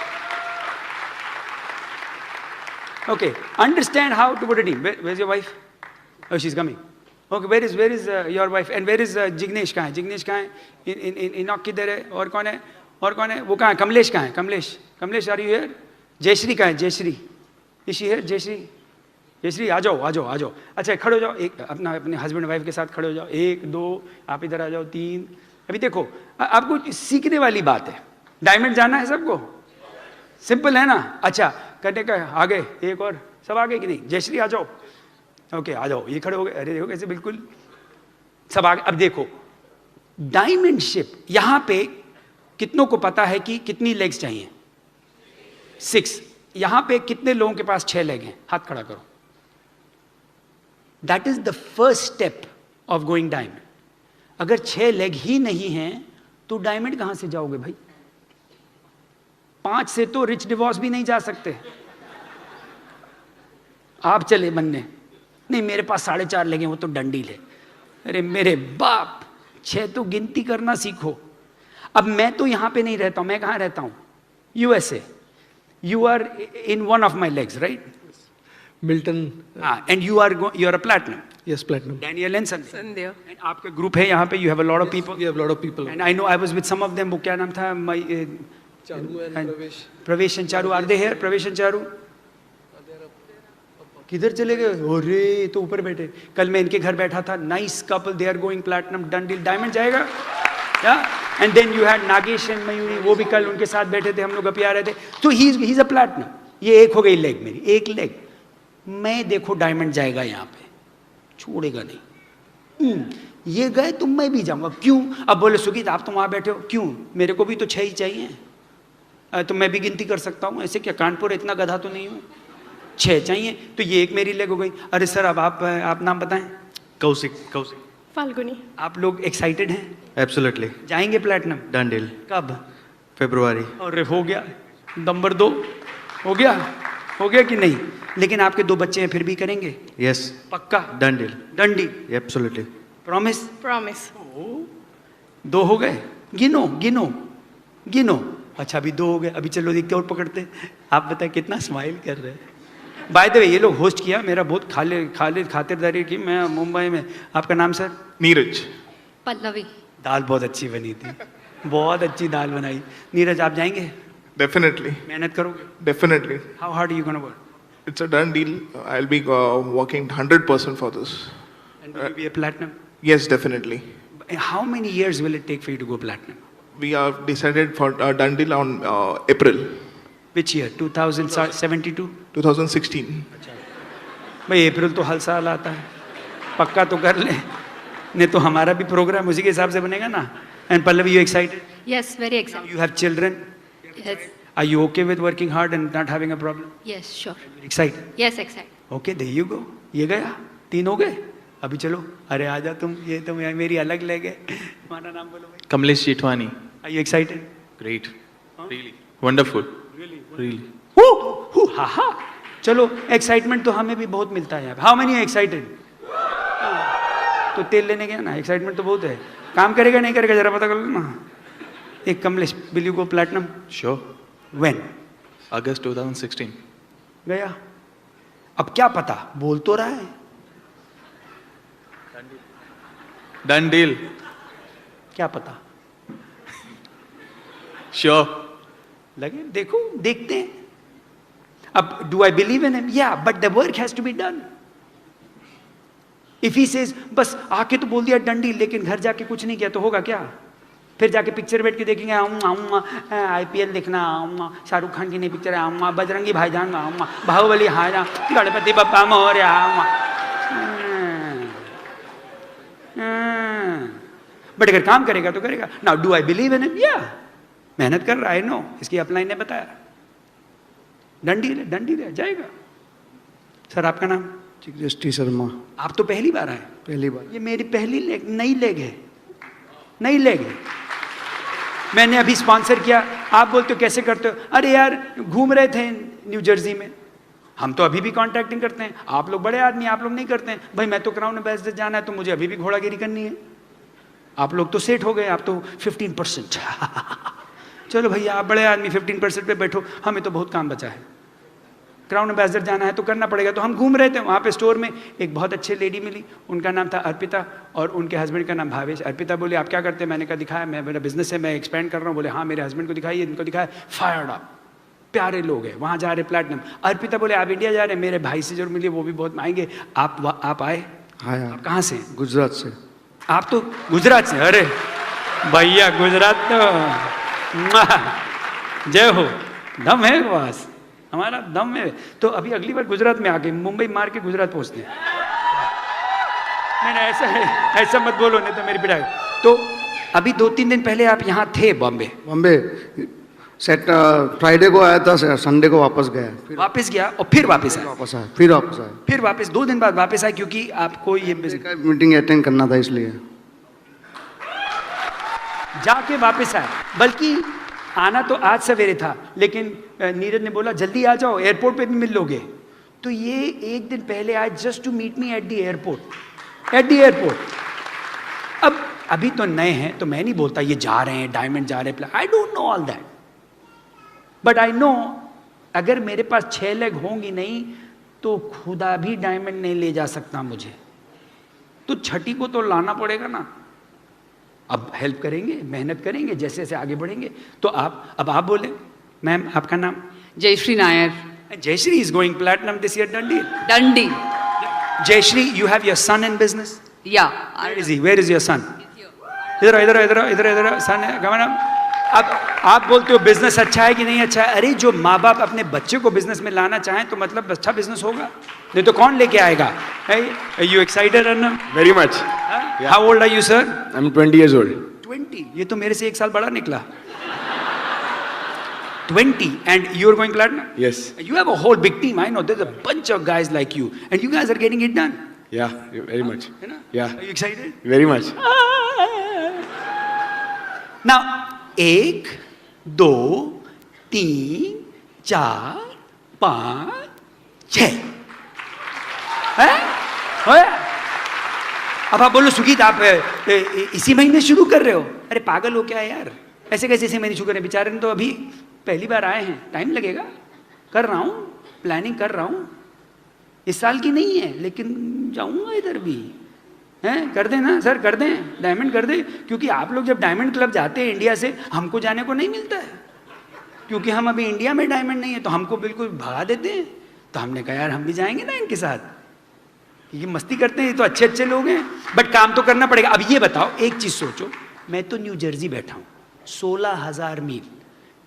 Okay, understand how to put a team. Where's your wife? Oh, she's coming. Okay, where is your wife? And where is Jignesh? कहाँ है? Jignesh कहाँ है? Enoch किधर है? और कौन है? वो कहाँ है? कमलेश कहाँ है? Kamlesh, are you here? Jayashree कहाँ है? जयश्री, इसी है जयश्री, आ जाओ। अच्छा, खड़े हो जाओ, एक अपने हस्बैंड वाइफ के साथ खड़े हो जाओ। 1 2, आप इधर आ जाओ। 3। अभी देखो, आपको सीखने वाली बात है। डायमंड जाना है सबको, सिंपल है ना? अच्छा, करने का आगे, एक और, सब आगे कि नहीं? जयश्री आ जाओ। ओके, आ जाओ, ये खड़े हो गए। अरे देखो कैसे, बिल्कुल सब आगे। अब देखो, डायमंडशिप, यहां पे कितनों को पता है कि कितनी लेग्स चाहिए? 6। यहां पे कितने लोगों के पास 6 लेग हैं? हाथ खड़ा करो। That is the first step of going diamond. अगर 6 लेग ही नहीं हैं तो डायमंड कहां से जाओगे भाई? 5 से तो रिच डिवोर्स भी नहीं जा सकते. आप चले बनने, नहीं मेरे पास 4.5 लेग हैं, वो तो डंडील है. अरे मेरे बाप, 6 तो गिनती करना सीखो. अब मैं तो यहां पे नहीं रहता हूं, मैं कहां रहता हूं? USA. You are in one of my legs, right? Milton. And you are a platinum. Yes, platinum. Daniel and Sandhya. Sandhya. And आपका ग्रुप है यहाँ पे. You have a lot of people. We have a lot of people. And I know I was with some of them. वो क्या नाम था? Charu and Pravesh. Pravesh and Charu. Are they here? Pravesh and Charu. किधर चले गए? अरे तो ऊपर बैठे. कल मैं इनके घर बैठा था. Nice couple. They are going platinum. Done deal. Diamond जाएगा. Yeah. And then you had Nagesh and Mayuri. वो भी कल उनके साथ बैठे थे. हम लोग अपिया रहे थे. तो he's a platinum. ये एक हो गई लेग मेरी. एक लेग. मैं देखो डायमंड जाएगा यहाँ पे, छोड़ेगा नहीं. ये गए तो मैं भी जाऊंगा. क्यों? अब बोले सुगीत आप तो वहां बैठे हो, क्यों? मेरे को भी तो 6 ही चाहिए. तो मैं भी गिनती कर सकता हूँ. ऐसे क्या कानपुर इतना गधा तो नहीं हूँ. 6 चाहिए तो ये एक मेरी लेग हो गई. अरे सर अब आप नाम बताएं. कौशिक. फाल्गुनी. आप लोग एक्साइटेड हैं? एब्सोल्युटली. जाएंगे प्लेटिनम? Done deal. कब? February. अरे हो गया. नंबर 2 हो गया कि नहीं? लेकिन आपके 2 बच्चे हैं, फिर भी करेंगे? Yes. पक्का? Done deal. डंडी. Absolutely. प्रॉमिस? प्रॉमिस. 2 हो गए. गिनो. अच्छा अभी 2 हो गए. अभी चलो देखते और पकड़ते हैं. आप बताएं कितना स्माइल कर रहे हैं. बाय द वे ये लोग होस्ट किया, मेरा बहुत खातिरदारी की. मैं मुंबई में. आपका नाम सर? Neeraj. पल्लवी. दाल बहुत अच्छी बनी थी. बहुत अच्छी दाल बनाई. नीरज आप जाएंगे? Definitely. मेहनत करोगे? Definitely. How hard you gonna work? It's a done deal. I'll be working 100% for this. And will you be a platinum? Yes, definitely. How many years will it take for you to go platinum? We have decided for a done deal on April Which year? 2072? 2016. भाई अप्रैल तो हर साल आता है. पक्का तो कर ले, नहीं तो हमारा भी प्रोग्राम उसी के हिसाब से बनेगा ना. And Pallavi, you excited? Yes, very excited. You have children? Yes. Are you okay with working hard and not having a problem? Yes, sure. Excited? Yes, excited. Okay, there you go. ये गया. 3 हो गए. अभी चलो. अरे आजा तुम. ये तो मेरी अलग लेग है. तुम्हारा नाम बोलो भाई. Kamlesh Jethwani. Are you excited? Great. Really. Wonderful. Really. हा हा. चलो एक्साइटमेंट तो हमें भी बहुत मिलता है. How many excited? तो तेल लेने गया ना. एक्साइटमेंट तो बहुत है. काम करेगा नहीं करेगा जरा पता कर लो ना. एक Kamlesh, will you go platinum? Sure. When? August 2016. गया. अब क्या पता, बोल तो रहा है. Done deal. क्या पता. Sure. लगे देखो देखते हैं. अब do I believe in him? या but the work has to be done. If he says बस आके तो बोल दिया डंडी, लेकिन घर जाके कुछ नहीं किया तो होगा क्या? फिर जाके पिक्चर बैठ के देखेंगे. आऊँगा IPL देखना, आऊँगा शाहरुख खान की नई पिक्चर है, आऊँगा बजरंगी भाईजान, आऊँगा बाहुबली, हाजा गणपति बप्पा मोरया, आऊँगा. बट अगर काम करेगा तो करेगा. Now do I believe in him? या मेहनत कर रहा है. नो, इसकी अपलाइन ने बताया. डंडी ले जाएगा. सर आपका नाम? जस्टी शर्मा. आप तो पहली बार आए? पहली बार. ये मेरी पहली लेग, नई लेग है. मैंने अभी स्पॉन्सर किया. आप बोलते हो कैसे करते हो? अरे यार घूम रहे थे न्यू जर्सी में. हम तो अभी भी कॉन्ट्रैक्टिंग करते हैं. आप लोग बड़े आदमी, आप लोग नहीं करते हैं. भाई मैं तो क्राउन एम्बेसडर जाना है तो मुझे अभी भी घोड़ागिरी करनी है. आप लोग तो सेट हो गए, आप तो 15%. चलो भैया आप बड़े आदमी 15% पे बैठो, हमें तो बहुत काम बचा है. क्राउन एम्बेसडर जाना है तो करना पड़ेगा. तो हम घूम रहे थे वहाँ पे स्टोर में. एक बहुत अच्छे लेडी मिली, उनका नाम था अर्पिता और उनके हस्बैंड का नाम भावेश. अर्पिता बोले आप क्या करते हैं? मैंने कहा दिखाया, मैं मेरा बिजनेस है, मैं एक्सपेंड कर रहा हूँ. बोले हाँ मेरे हस्बैंड को दिखाइए. इनको दिखाया. फायर्ड अप, प्यारे लोग हैं, वहाँ जा रहे प्लैटिनम. अर्पिता बोले आप इंडिया जा रहे हैं? मेरे भाई से जरूर मिलिए, वो भी बहुत आएंगे. आप आए? हाँ आप कहाँ से? गुजरात से. आप तो गुजरात से? अरे भैया गुजरात तो जय हो. दम है बस, हमारा दम है. तो अभी अगली बार गुजरात में आके मुंबई मार के गुजरात पहुंचते हैं. नहीं ऐसा मत बोलो, नहीं तो मेरी पिटाई. तो अभी 2-3 दिन पहले आप यहाँ थे बॉम्बे? बॉम्बे सेट फ्राइडे को आया था, संडे को वापस गया, फिर वापस गया और फिर वापस आया, वापस आया, फिर वापस आया। फिर वापस 2 दिन बाद वापस आया क्योंकि आपको ये मीटिंग अटेंड करना था इसलिए जाके वापस आया। बल्कि आना तो आज सवेरे था, लेकिन नीरज ने बोला जल्दी आ जाओ, एयरपोर्ट पे भी मिल लोगे। तो ये 1 दिन पहले आए just to meet me at the airport. अब अभी तो नए हैं तो मैं नहीं बोलता ये जा रहे हैं, डायमंड जा रहे हैं, I don't know all that, but I know अगर मेरे पास 6 लेग होंगी नहीं तो खुदा भी डायमंड नहीं ले जा सकता मुझे, तो छठी को तो लाना पड़ेगा ना। अब हेल्प करेंगे, मेहनत करेंगे, जैसे जैसे आगे बढ़ेंगे। तो अब आप बोले, मैम आपका नाम? Jayashree Nair. Jayashree is going platinum this year, Dundee. Dundee. Jayashree, you have your son in business? Yeah. Where is he? Where is your son? इधर son है, come on. अब आप बोलते हो बिजनेस अच्छा है कि नहीं अच्छा है। अरे जो माँ बाप अपने बच्चे को बिजनेस में लाना चाहें तो मतलब अच्छा बिजनेस होगा, नहीं तो कौन लेके आएगा। You excited Arnab? Very much. How old are you sir? I'm 20 years old. 20? ये तो मेरे से 1 साल बड़ा निकला। 20 and you're going platinum? Yes. You have a whole big team. I know there's a bunch of guys like you and you guys are getting it done. Yeah, very much. है ना? Yeah. Are you excited? Very much. Now 1 2 3 4 5 6 है? अब आप बोलो सुगीत आप इसी महीने शुरू कर रहे हो? अरे पागल हो क्या यार, ऐसे कैसे इसी महीने शुरू करें? बेचारे ने तो अभी पहली बार आए हैं, टाइम लगेगा। कर रहा हूँ, प्लानिंग कर रहा हूँ, इस साल की नहीं है लेकिन जाऊँगा इधर भी। हैं कर दें ना सर, कर दें, डायमंड कर दें, क्योंकि आप लोग जब डायमंड क्लब जाते हैं इंडिया से, हमको जाने को नहीं मिलता है क्योंकि हम अभी इंडिया में डायमंड नहीं है, तो हमको बिल्कुल भगा देते हैं। तो हमने कहा यार हम भी जाएंगे ना इनके साथ, ये मस्ती करते हैं, ये तो अच्छे अच्छे लोग हैं, बट काम तो करना पड़ेगा। अब ये बताओ, एक चीज सोचो, मैं तो न्यू जर्सी बैठा हूँ, 16,000 मील,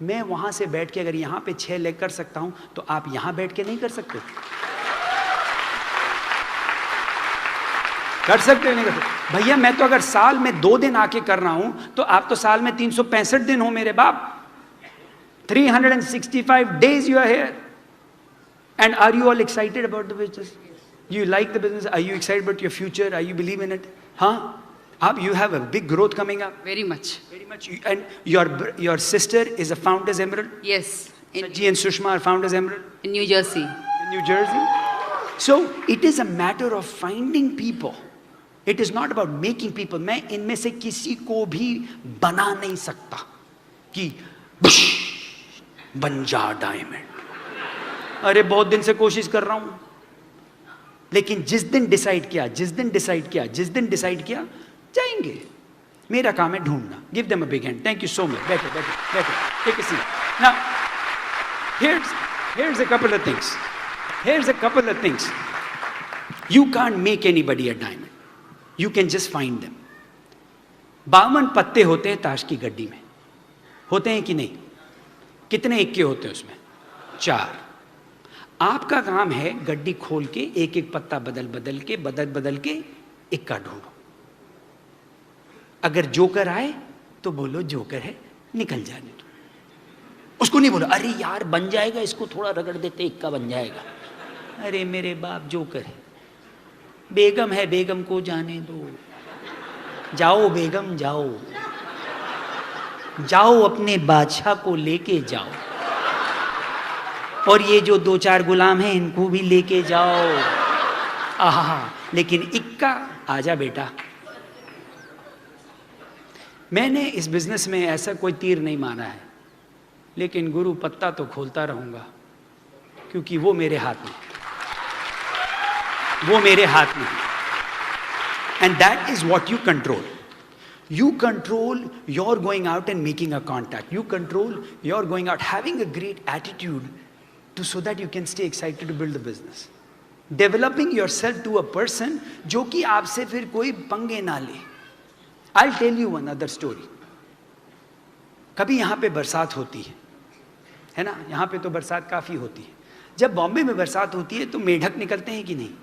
मैं वहां से बैठ के अगर यहाँ पे 6 लेग कर सकता हूँ तो आप यहाँ बैठ के नहीं कर सकते? कर सकते हो नहीं कर सकते? भैया मैं तो अगर साल में 2 दिन आके कर रहा हूं तो आप तो साल में 365 दिन हो मेरे बाप। 365 days you are here. And are you all excited about the business? You like the business? Are you excited about your future? Are you believe in it? Huh? You have a big growth coming up. Very much. Very much. And your sister is a Founders Emerald? Yes. Saji and Sushma are Founders Emerald? In New Jersey. In New Jersey? So it is a matter of finding people. It is not about making people. मैं इनमें से किसी को भी बना नहीं सकता कि बन जा डायमंड। अरे बहुत दिन से कोशिश कर रहा हूं, लेकिन जिस दिन डिसाइड किया जाएंगे। मेरा काम है ढूंढना। Give them a big hand. Thank you so much. बैठो take a seat. Now here's a couple of things. You can't make anybody a diamond. You can just find them. 52 पत्ते होते हैं ताश की गड्डी में, होते हैं कि नहीं? कितने इक्के होते हैं उसमें? 4। आपका काम है गड्डी खोल के एक एक पत्ता बदल के इक्का ढूंढो। अगर जोकर आए तो बोलो जोकर है, निकल जाने दो। उसको नहीं बोलो अरे यार बन जाएगा, इसको थोड़ा रगड़ देते इक्का बन जाएगा। अरे मेरे बाप जोकर है, बेगम है, बेगम को जाने दो। जाओ बेगम जाओ अपने बादशाह को लेके जाओ, और ये जो 2-4 गुलाम हैं इनको भी लेके जाओ। आहा, लेकिन इक्का आजा बेटा। मैंने इस बिजनेस में ऐसा कोई तीर नहीं माना है, लेकिन गुरु पत्ता तो खोलता रहूंगा, क्योंकि वो मेरे हाथ में। And that is what you control. You control your going out and making a contact. You control your going out, having a great attitude so that you can stay excited to build the business. Developing yourself to a person जो कि आपसे फिर कोई पंगे ना ले. I'll tell you one other story. कभी यहाँ पे बरसात होती है ना? यहाँ पे तो बरसात काफ़ी होती है। जब बॉम्बे में बरसात होती है तो मेढक निकलते हैं कि नहीं?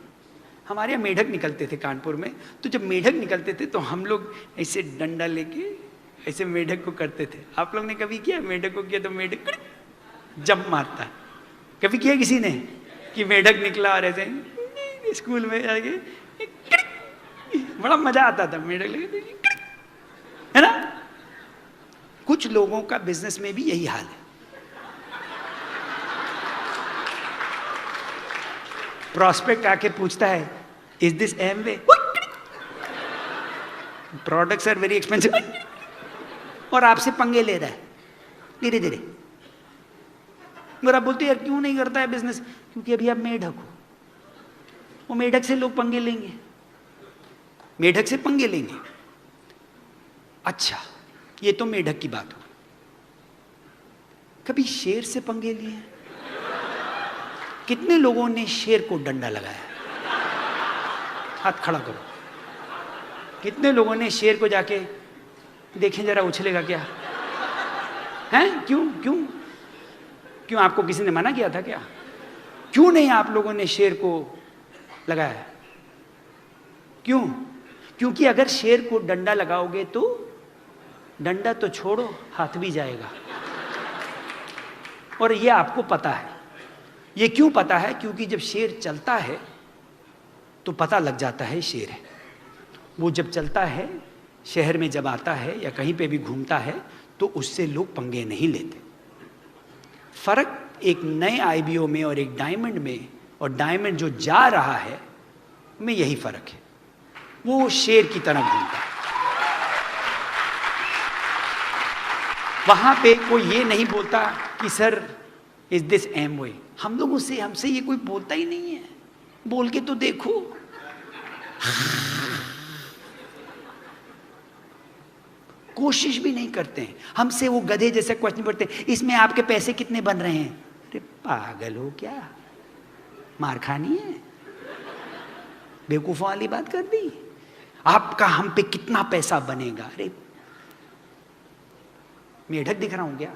हमारे यहाँ मेढक निकलते थे कानपुर में। तो जब मेढक निकलते थे तो हम लोग ऐसे डंडा लेके ऐसे मेढक को करते थे। आप लोग ने कभी किया? मेढक को किया तो मेढक जंप मारता। कभी किया किसी ने कि मेढक निकला और ऐसे स्कूल में जाके बड़ा मजा आता था मेढक लगे, है ना? कुछ लोगों का बिजनेस में भी यही हाल है। प्रॉस्पेक्ट आके पूछता है is this Amway, products are very expensive, और आपसे पंगे ले रहा है धीरे धीरे। अगर आप बोलते यार क्यों नहीं करता है बिजनेस, क्योंकि अभी आप मेढक हो। वो मेढक से लोग पंगे लेंगे, मेढक से पंगे लेंगे। अच्छा, ये तो मेढक की बात हो। कभी शेर से पंगे लिए? कितने लोगों ने शेर को डंडा लगाया? हाथ खड़ा करो। कितने लोगों ने शेर को जाके देखें जरा उछलेगा क्या? हैं? क्यों क्यों क्यों? आपको किसी ने मना किया था क्या? क्यों नहीं आप लोगों ने शेर को लगाया? क्यों? क्योंकि अगर शेर को डंडा लगाओगे तो डंडा तो छोड़ो, हाथ भी जाएगा। और ये आपको पता है। ये क्यों पता है? क्योंकि जब शेर चलता है तो पता लग जाता है शेर है। वो जब चलता है, शहर में जब आता है या कहीं पे भी घूमता है, तो उससे लोग पंगे नहीं लेते। फर्क एक नए आईबीओ में और एक डायमंड में, और डायमंड जो जा रहा है में यही फर्क है। वो शेर की तरह घूमता है। वहां पे कोई ये नहीं बोलता कि सर इज दिस एमवे। हम लोगों से, हमसे ये कोई बोलता ही नहीं है। बोल के तो देखो। कोशिश भी नहीं करते हैं। हमसे वो गधे जैसे क्वेश्चन करते हैं, इसमें आपके पैसे कितने बन रहे हैं? अरे पागल हो क्या? मार खानी है? बेवकूफों वाली बात कर दी। आपका हम पे कितना पैसा बनेगा? अरे मेढक दिख रहा हूं क्या?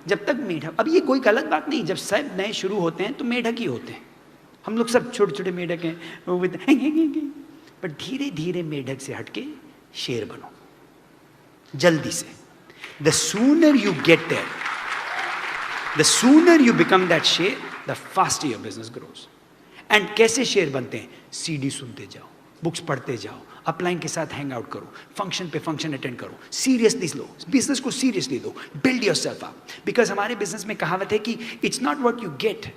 जब तक मेढक, अब ये कोई गलत बात नहीं, जब सब नए शुरू होते हैं तो मेढक ही होते हैं। हम लोग सब छोटे छोटे मेढक हैं, पर धीरे धीरे मेढक से हटके शेर बनो, जल्दी से। The sooner you get there, the sooner you become that sher, the faster your business grows. And कैसे शेर बनते हैं? सीडी सुनते जाओ, बुक्स पढ़ते जाओ, अपलाइन के साथ हैंग आउट करो, फंक्शन पे फंक्शन अटेंड करो, सीरियसली लो, बिजनेस को seriously low, build yourself up. Because हमारे बिजनेस में कहावत है कि it's not what you get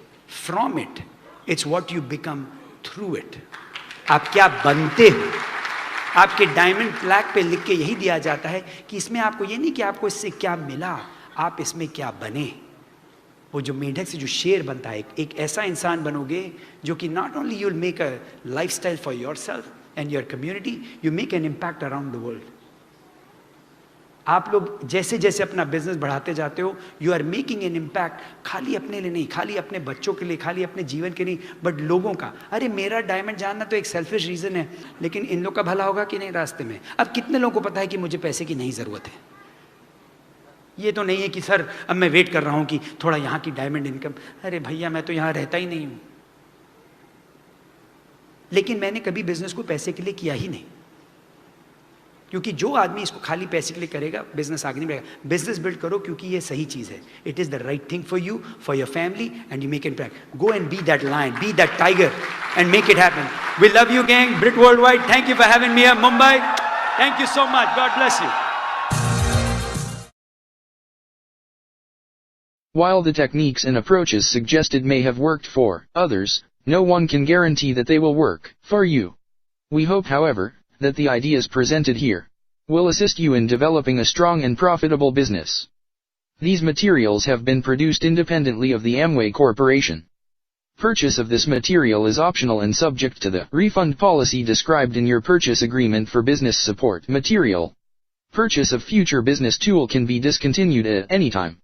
from it, it's what you become through it. आप क्या बनते हो? आपके डायमंड फ्लैग पे लिख के यही दिया जाता है कि इसमें आपको ये नहीं कि आपको इससे क्या मिला, आप इसमें क्या बने। वो जो मेढक से जो शेर बनता है, एक ऐसा इंसान बनोगे जो कि not only you will make a lifestyle for yourself and your community, you make an impact around the world. आप लोग जैसे जैसे अपना बिजनेस बढ़ाते जाते हो, you are making an impact, खाली अपने लिए नहीं, खाली अपने बच्चों के लिए, खाली अपने जीवन के नहीं, बट लोगों का। अरे मेरा डायमंड जानना तो एक सेल्फिश रीजन है, लेकिन इन लोग का भला होगा कि नहीं रास्ते में? अब कितने लोगों को पता है कि मुझे पैसे की नहीं जरूरत है? ये तो नहीं है कि सर अब मैं वेट कर रहा हूं कि थोड़ा यहां की डायमंड इनकम। अरे भैया मैं तो यहां रहता ही नहीं हूं, लेकिन मैंने कभी बिजनेस को पैसे के लिए किया ही नहीं। क्योंकि जो आदमी इसको खाली पैसे के लिए करेगा, बिजनेस आगे नहीं बढ़ेगा। बिजनेस बिल्ड करो क्योंकि ये सही चीज है। It is the right thing for you, for your family, and you make it impact. Go and be that lion, be that tiger, and make it happen. We love you gang, Brit world wide. Thank you for having me here Mumbai. Thank you so much, God bless you. While the techniques and approaches suggested may have worked for others, no one can guarantee that they will work for you. We hope, however, that the ideas presented here will assist you in developing a strong and profitable business. These materials have been produced independently of the Amway Corporation. Purchase of this material is optional and subject to the refund policy described in your purchase agreement for business support material. Purchase of future business tool can be discontinued at any time.